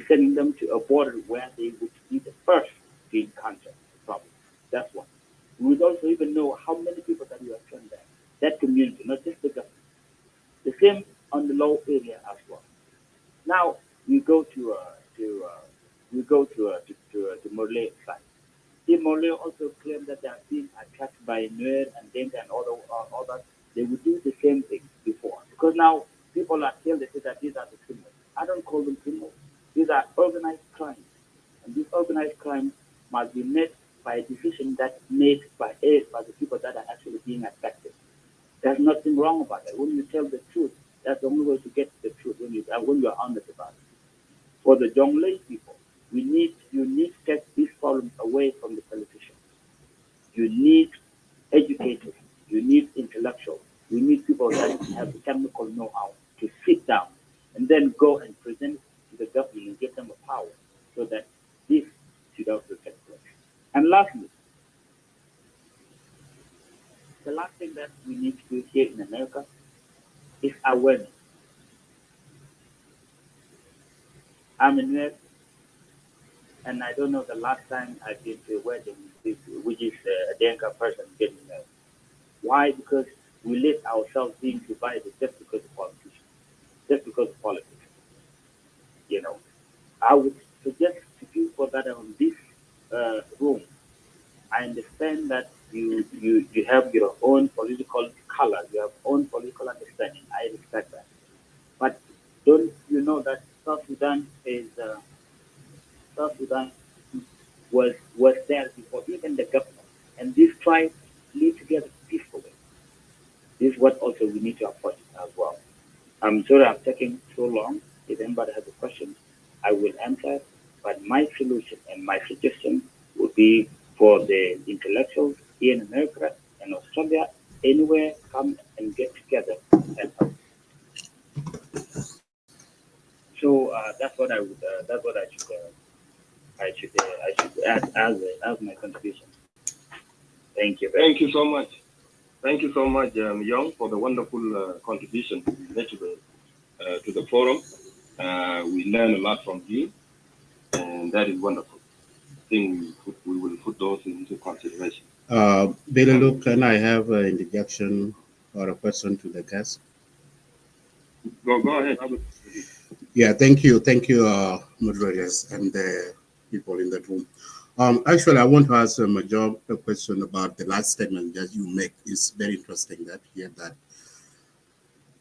sending them to a border where they would be the first to encounter the problem. That's one. We would also even know how many people that we have sent there. That community, not just the government. The same on the low area. go to Morley side. If Morley also claim that they are being attacked by Nuer and Denka and others, they would do the same thing before. Because now people are still they say that these are the criminals. I don't call them criminals. These are organized crimes. And this organized crime must be made by a decision that's made by the people that are actually being affected. There's nothing wrong about it. When you tell the truth, that's the only way to get the truth when you are honest about it. For the Jonglei people, you need to take these problems away from the politicians. You need educators. You need intellectuals. You need people that have the technical know-how to sit down and then go and present to the government and give them a power so that this should also take place. And lastly, the last thing that we need to do here in America is awareness. I'm a nurse, and I don't know the last time I've been to a wedding which is a Denka person getting married. Why? Because we let ourselves being divided just because of politics, just because of politics. You know, I would suggest to people that are on this room. I understand that you have your own political color, you have own political understanding. I respect that, but don't you know that South Sudan was there before even the government, and these tribes live together peacefully. This is what also we need to approach as well. I'm sorry I'm taking so long. If anybody has a question, I will answer. But my solution and my suggestion would be for the intellectuals here in America and Australia, anywhere, come and get together and help. So that's what I would. That's what I should add as my contribution. Thank you. Thank you so much. Thank you so much, Young, for the wonderful contribution you made to the forum. We learned a lot from you, and that is wonderful. I think we will put those into consideration. Belelu, can I have an interjection or a question to the guest? Go ahead. Yeah, thank you, moderators and the people in the room. Actually, I want to ask Major a question about the last statement that you make. It's very interesting that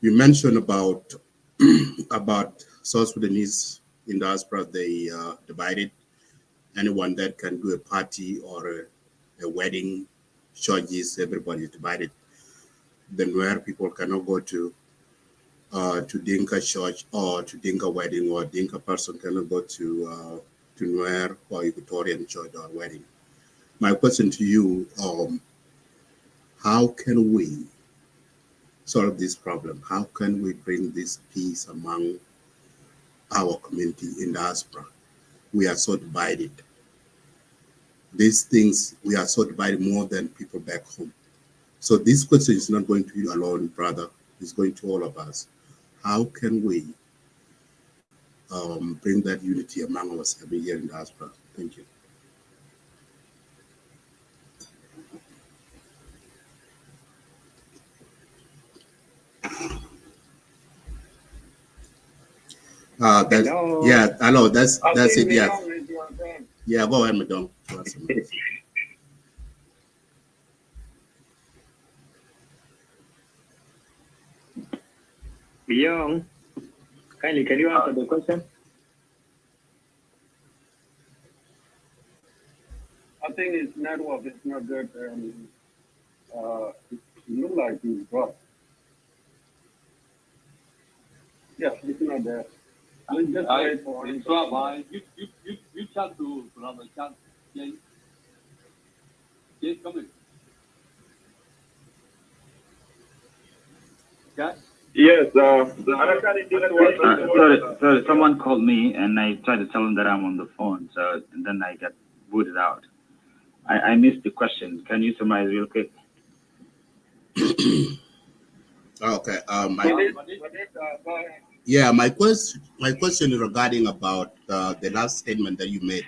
you mentioned about about South Sudanese in diaspora. They divided. Anyone that can do a party or a wedding, churches, everybody divided. Then where people cannot go to Dinka church or to Dinka wedding, or Dinka person cannot go to Nuer or Equatorian church or wedding. My question to you, how can we solve this problem? How can we bring this peace among our community in diaspora? We are so divided. These things, we are so divided more than people back home. So this question is not going to you alone, brother. It's going to all of us. How can we bring that unity among us every year in diaspora? Thank you. Hello. Yeah, hello, that's it, yeah. Yeah. Yeah, go ahead, Madam. Young, kindly, can you answer the question? I think his network is not good. It looks like he's dropped. Yeah, it's not there. Let's just wait for him. You chat to brother chat. Yes, come in. Chat. Yes, sorry, someone called me and I tried to tell them that I'm on the phone, so and then I got booted out. I missed the question. Can you summarize real quick? Okay. My question is regarding about the last statement that you made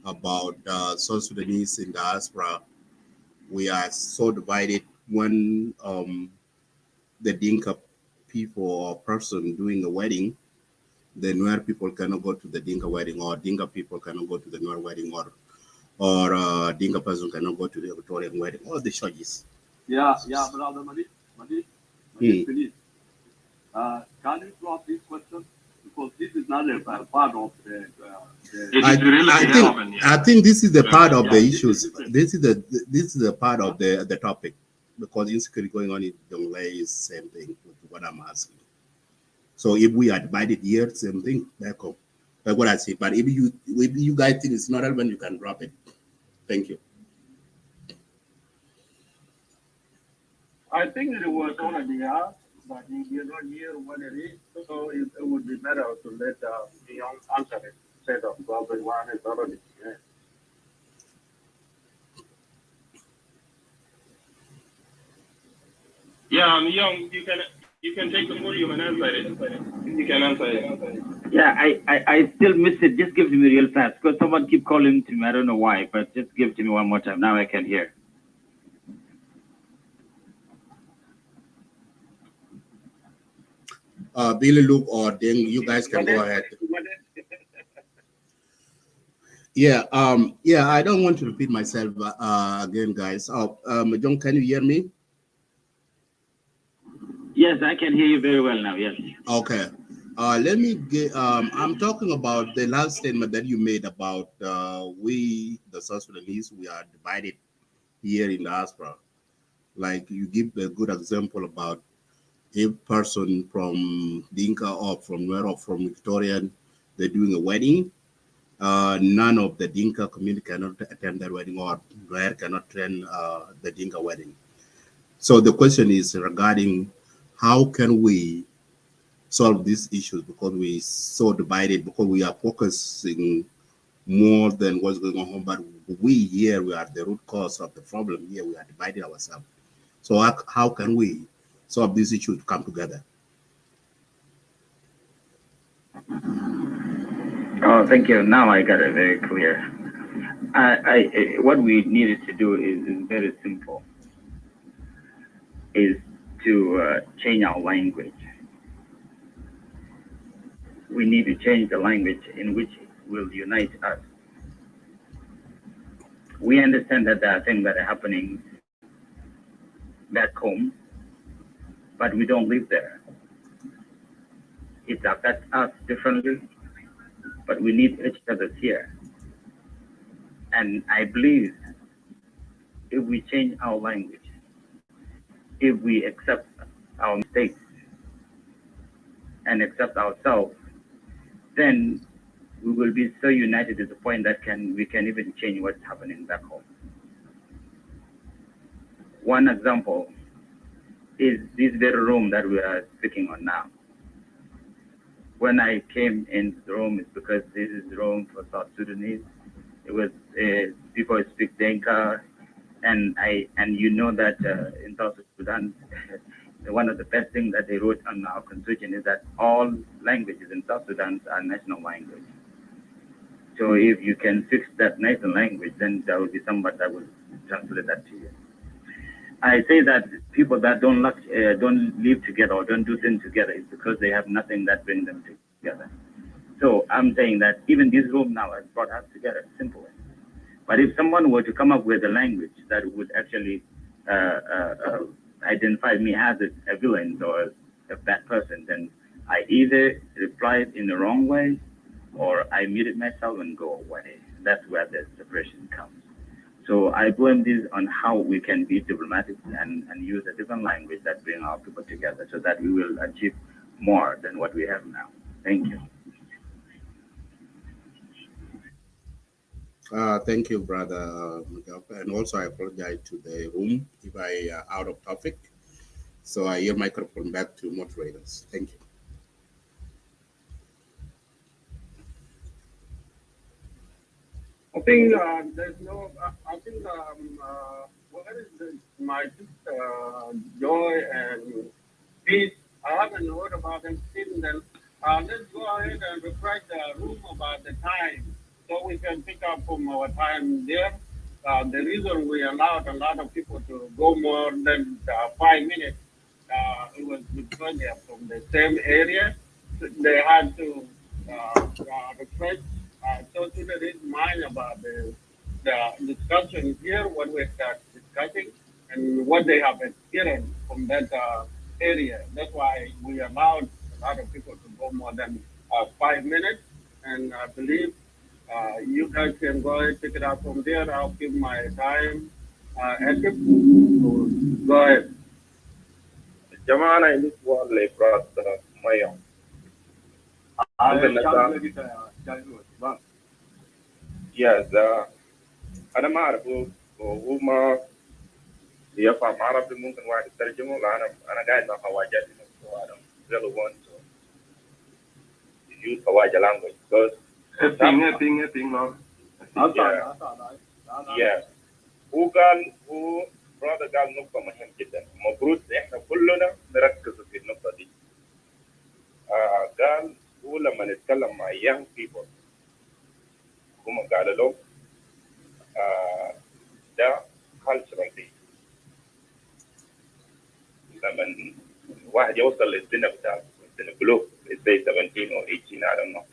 about South Sudanese in diaspora. We are so divided when the Dinka people or person doing a wedding, the Nuer people cannot go to the Dinka wedding, or Dinka people cannot go to the Nuer wedding, or Dinka person cannot go to the Equatorian wedding, all the charges. Yeah, brother Madi, please. Can you drop this question? Because this is not a part of the I think this is the part of the issues. This is the part of the topic, because insecurity going on in Jonglei is the same thing with what I'm asking. So if we are divided here, same thing back home. That's what I say. But if you guys think it's not relevant, you can drop it. Thank you. I think it was already asked, but if you don't hear what it is, so it would be better to let the young answer it instead of dropping one is already here. Yeah, Young, you can take the floor. You can answer it. You can answer it. Yeah, I still miss it. Just give it to me real fast, because someone keep calling to me. I don't know why, but just give it to me one more time. Now I can hear. Billy, Luke, or then you guys can go ahead. Yeah, I don't want to repeat myself again, guys. John, can you hear me? Yes, I can hear you very well now. Yes. Okay. Let me get. I'm talking about the last statement that you made about we, the South Sudanese, we are divided here in diaspora. Like you give a good example about a person from Dinka or from Nuer or from Victorian, they're doing a wedding. None of the Dinka community cannot attend that wedding, or Nuer cannot attend the Dinka wedding. So the question is regarding how can we solve these issues, because we're so divided, because we are focusing more than what's going on, but we here, we are the root cause of the problem here. We are divided ourselves. So how can we solve this issue to come together? Oh, thank you. Now I got it very clear. What we needed to do is very simple. Is to change our language. We need to change the language in which will unite us. We understand that there are things that are happening back home, but we don't live there. It affects us differently, but we need each other here. And I believe if we change our language, if we accept our mistakes and accept ourselves, then we will be so united to the point that we can even change what's happening back home. One example is this very room that we are speaking on now. When I came into the room, it's because this is the room for South Sudanese. It was people speak Dinka, and you know that in South Sudan, one of the best things that they wrote on our constitution is that all languages in South Sudan are national language. So if you can fix that national language, then there will be somebody that will translate that to you. I say that people that don't live together or don't do things together is because they have nothing that brings them together. So I'm saying that even this room now has brought us together, simple. But if someone were to come up with a language that would actually identify me as a villain or a bad person, then I either replied in the wrong way or I muted myself and go away. That's where the separation comes. So I blame this on how we can be diplomatic and use a different language that brings our people together so that we will achieve more than what we have now. Thank you. Thank you, brother. And also I apologize to the room if I out of topic. So I yield microphone back to moderators. Thank you. I think there's no. I think what is this? My sister Joy and Peace. I haven't heard about them since then. Let's go ahead and refresh the room about the time, so we can pick up from our time there. The reason we allowed a lot of people to go more than 5 minutes, it was because they are from the same area. They had to refresh so Sudanese mind about the discussion here, what we start discussing, and what they have experienced from that area. That's why we allowed a lot of people to go more than 5 minutes, and I believe you guys can go ahead pick it up from there. I'll give my time. Edip, go ahead. Jamana in this world, like brother Maya. Yes, أنا ما أعرف هو ما يفهم عربي ممكن واحد يترجمه لأن أنا قاعد مع خواجاتي وأنا really want to use Kawaja language because thing no. Yeah. هو brother قال نقطة مهم جدا المفروض إحنا كلنا نركز في النقطة دي. قال هو لما نتكلم مع young people هم قالوا له ده cultural day. لما واحد يوصل للسنة بتاعته السنة بلوغ say 17 or 18 I don't know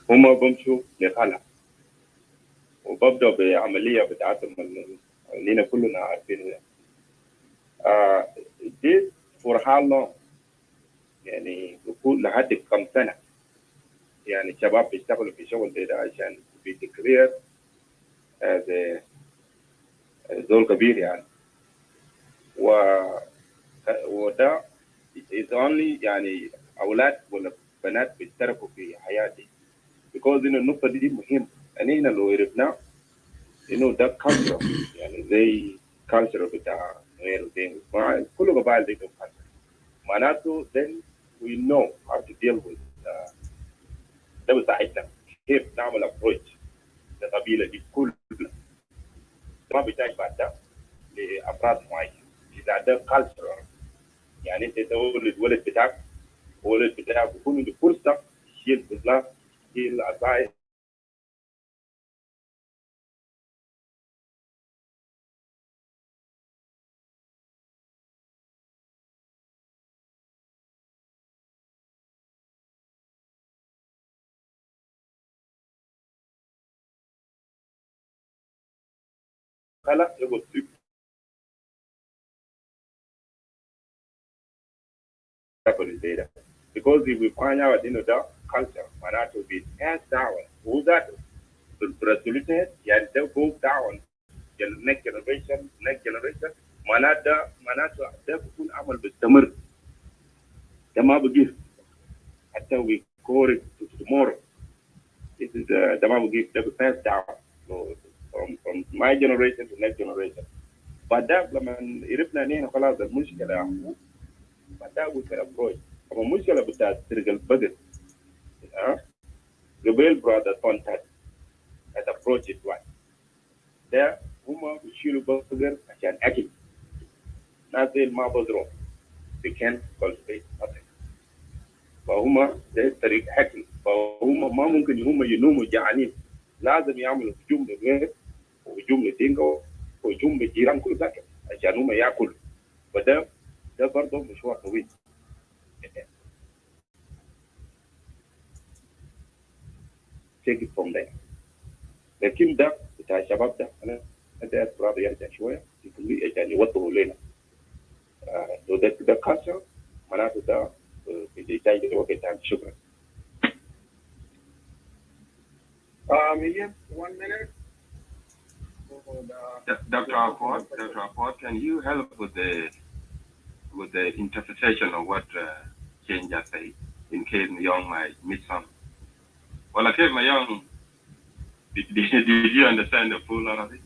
هم بمشوا لخلا وببدأ بعملية بتاعتهم اللي كلنا عارفين this for how long يعني بكون لحد كم سنة يعني شباب بيشتغلوا في شغل ده عشان بيديكلير as زول كبير يعني وده is only يعني أولاد ولا بنات بيشتركوا في حياتي because إنه النقطة دي مهم يعني هنا لو عرفنا إنه ده culture يعني زي culture بتاع نوير ودين كل قبائل دي culture معناته then we know how to deal with ده بيساعدنا كيف نعمل approach للقبيلة دي كلها ما بيحتاج بعد ده لأفراد معين إذا ده culture يعني أنت تولد ولد بتاعك بيكون عنده فرصة يشيل بطلة يشيل عصاية خلا يقول because if we find out the culture manat to be passed down who that resolution yeah they go down the next generation manat ده بيكون عمل بيستمر ده ما بيجي حتى we call it to tomorrow this is ده ما بيجي ده passed down so from my generation to next generation but ده لما عرفنا ان خلاص المشكله بعدها we can approach أما المشكلة بتاعت سرق البقر قبيل برادر كونتاكت at approach it right ده هما بيشيلوا بقر عشان أكل ناس ما بذروا they can't cultivate nothing فهما ده طريق أكل فهما ما ممكن هما ينوموا جعانين لازم يعملوا هجوم للغير وهجوم للدينجو وهجوم للجيران كل ذاك عشان هما ياكلوا فده برضه مشوار طويل take it from there. لكن ده بتاع الشباب ده أنا أدري برادة يرجع شوية يقول لي يعني يوضحوا لنا لو ده culture معناته ده بيحتاج وقت شكرا. Yes, 1 minute. Dr. Apport, can you help with the interpretation of what Jane just said in case Myung might miss some? Well, I case Myung, did you understand the full Arabic?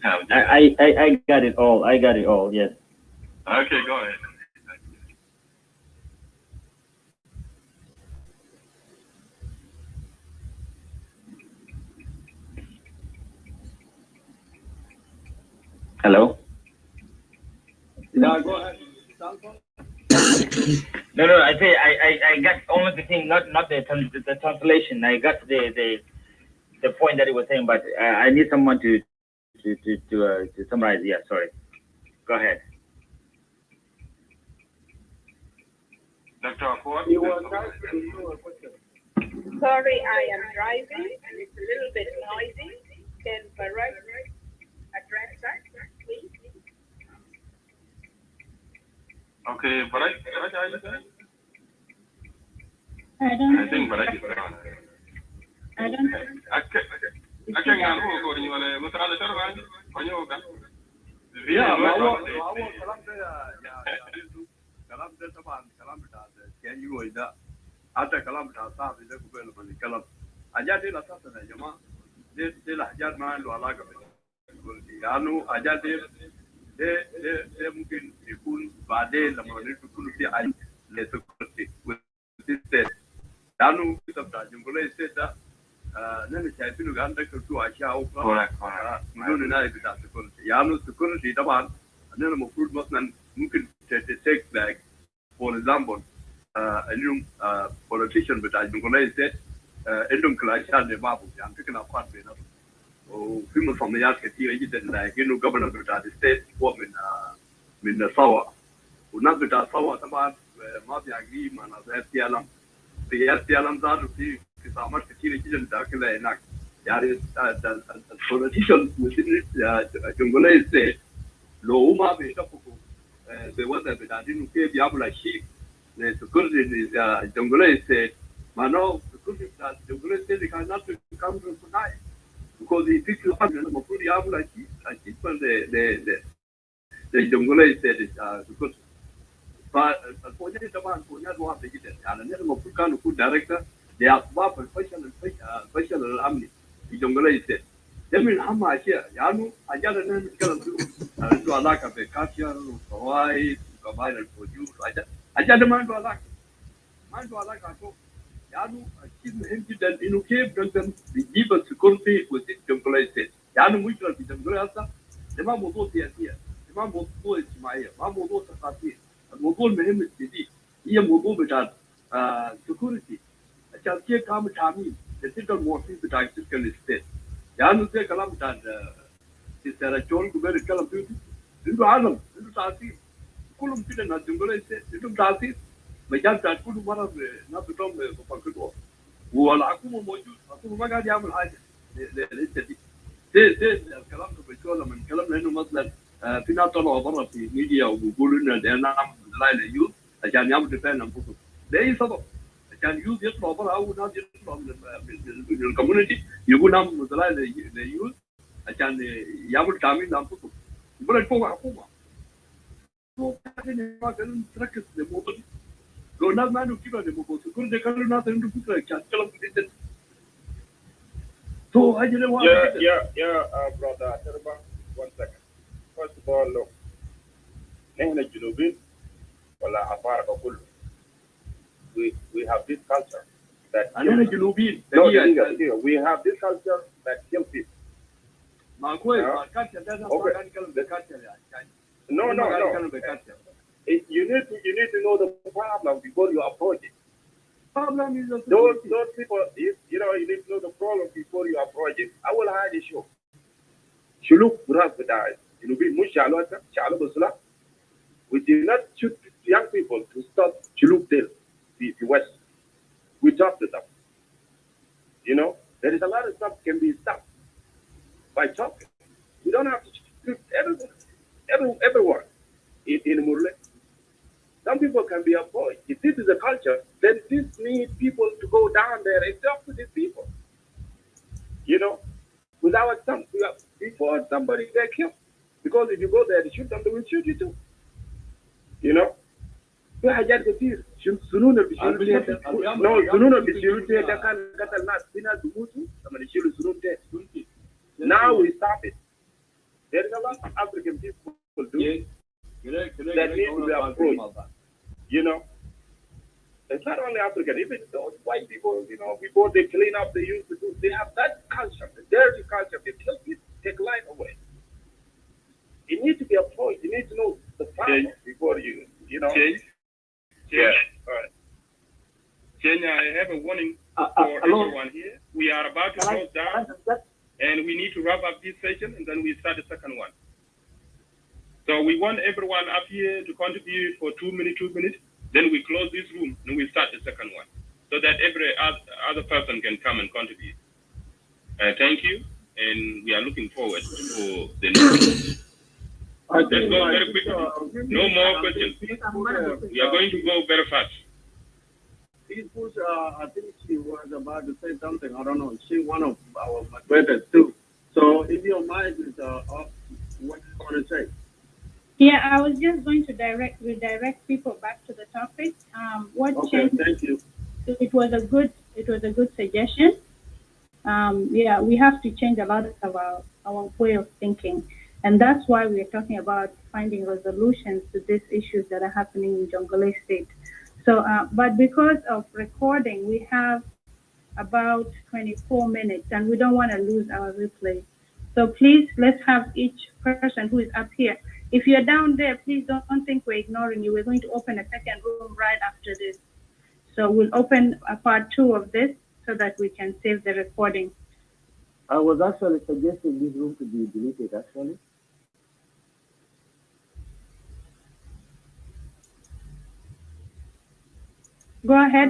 I got it all. Yes. Okay, go ahead. Hello. Yeah, go ahead. No. I say I got only the thing, not the translation. I got the point that he was saying, but I need someone to summarize. Yeah, sorry. Go ahead. Dr. Apport? He was asking you a question. Sorry, I am driving and it's a little bit noisy. Can Bharat address that, please? Okay, Bharat, are you there? I think Bharat is gone. I don't. I can't go for you. Yeah, kalam ده طبعا كلام بتاع الكيو ده حتى كلام بتاع صعب ده قبل ما نتكلم حاجات دي اساسا يا جماعه دي الحاجات ما له علاقه بالسكيورتي لانه حاجات دي ممكن يكون بعدين لما نكون في اي لسكيورتي لانه بتاع جنجولي ستيت ده نحن شايفينه عندك تو اشياء اخرى بدون نهايه بتاع السكيورتي يعني السكيورتي طبعا اننا المفروض مثلا ممكن تتيك لايك فور اكزامبل اليوم بوليتيشن بتاع جنجولي ستيت عندهم كلاشات لبعضهم يعني في خلافات بينهم وفي مسميات كثيره جدا لكنه قبل بتاع الستيت هو من صوى والناس بتاع صوى طبعا ما بيعقلي مع ناس SPLM في SPLM ذاته في انقسامات كثيره جدا داخل هناك يعني البوليتيشن جنجولي ستيت لو ما بيتفقوا بوضع بتاع انه كيف يعملوا شيء لسكيورتي جنجولي ستيت معناه السكيورتي بتاع جنجولي ستيت كان ناس كانوا صناعي because if you have المفروض يعملوا شيء لجنجولي ستيت سكيورتي فالفوجات طبعا فوجات واضحه جدا يعني نحن المفروض كانوا نكون دايركتور لاسباب الفشل الامني في جنجولي ستيت ده من اهم اشياء يعني حاجات اللي نتكلم فيها له علاقه بكالتشر وفوائد وقبائل الفجور حاجات ما عنده علاقه يعني الشيء مهم جدا انه كيف نقدر نجيب السكيورتي في جنجولي ستيت يعني مشكله في جنجولي هسه ده ما موضوع سياسيه ده ما موضوع اجتماعيه ما موضوع ثقافي الموضوع المهم الجديد هي موضوع بتاع سكيورتي عشان كيف تعمل تعميم لتلك المواطنين بتاع السكيورتي ستيت يعني زي كلام بتاع سيستر جون قبل الكلام فيه عنده عالم عنده تاثير كلهم كده ناس جنجولي ستيت عندهم تاثير مجال بتاع كل مره الناس بتوعهم بفكروا والحكومه موجود الحكومه ما قاعد يعمل حاجه للحته دي زي الكلام ده بيقول لما نتكلم انه مثلا في ناس طلعوا برا في ميديا وبيقولوا ان ده نعمل دلائل اليوث عشان يعملوا دفاع عن انفسهم لاي سبب عشان اليوث يطلعوا برا او ناس يطلعوا من الكوميونتي يقول نعمل دلائل اليوث عشان يعملوا تامين لانفسهم يقول فوق حكومه ما تركز للموضوع لو الناس ما عندهم فكره للموضوع كل ده كانوا الناس عندهم فكره عشان كلام جدا so brother Terba, 1 second. First of all, look, نحن الجنوبيين ولا أفارقة كله we have this culture that we have this culture that kills people. ما كويس ما culture ده ما كان بالculture يعني no you need to know the problem before you approach it. Problem is those people, you know, you need to know the problem before you approach it. أول حاجة شلوك براس بتاعي إنه مش شعلوا بسلا. We did not shoot young people to stop شلوك del the West. We talked to them. You know, there is a lot of stuff can be stopped by talking. We don't have to shoot everyone in Murle. Some people can be avoided. If this is a culture, then this needs people to go down there and talk to these people. You know, without some before somebody get killed. Because if you go there to shoot them, they will shoot you too. You know? في حاجات كتير سنون سنون بيشيلوا ده كان قتل ناس في ناس بيموتوا لما يشيلوا سنون ده. Now we stop it. There is a lot of African people do that need to be approached. You know, it's not only African, even those white people, you know, before they clean up, they used to do, they have that culture, the dirty culture, they kill people, take life away. You need to be approached, you need to know the problem before you know. Yeah. All right. Kenya, I have a warning for everyone here. We are about to close down, and we need to wrap up this session, and then we start the second one. So we want everyone up here to contribute for 2 minutes, then we close this room, and we start the second one. so that every other person can come and contribute. Thank you, and we are looking forward for the next. Let's go very quickly. No more questions. We are going to go very fast. I think she was about to say something. I don't know. She's one of our moderators too. So if your mic is off, what do you want to say? Yeah, I was just going to redirect people back to the topic. Okay, thank you. It was a good suggestion. Yeah, we have to change a lot of our way of thinking, and that's why we're talking about finding resolutions to these issues that are happening in Jonglei State. So, but because of recording, we have about 24 minutes, and we don't want to lose our replay. So please, let's have each person who is up here. If you're down there, please don't think we're ignoring you. We're going to open a second room right after this. So we'll open a part 2 of this so that we can save the recording. I was actually suggesting this room to be deleted, actually. Go ahead.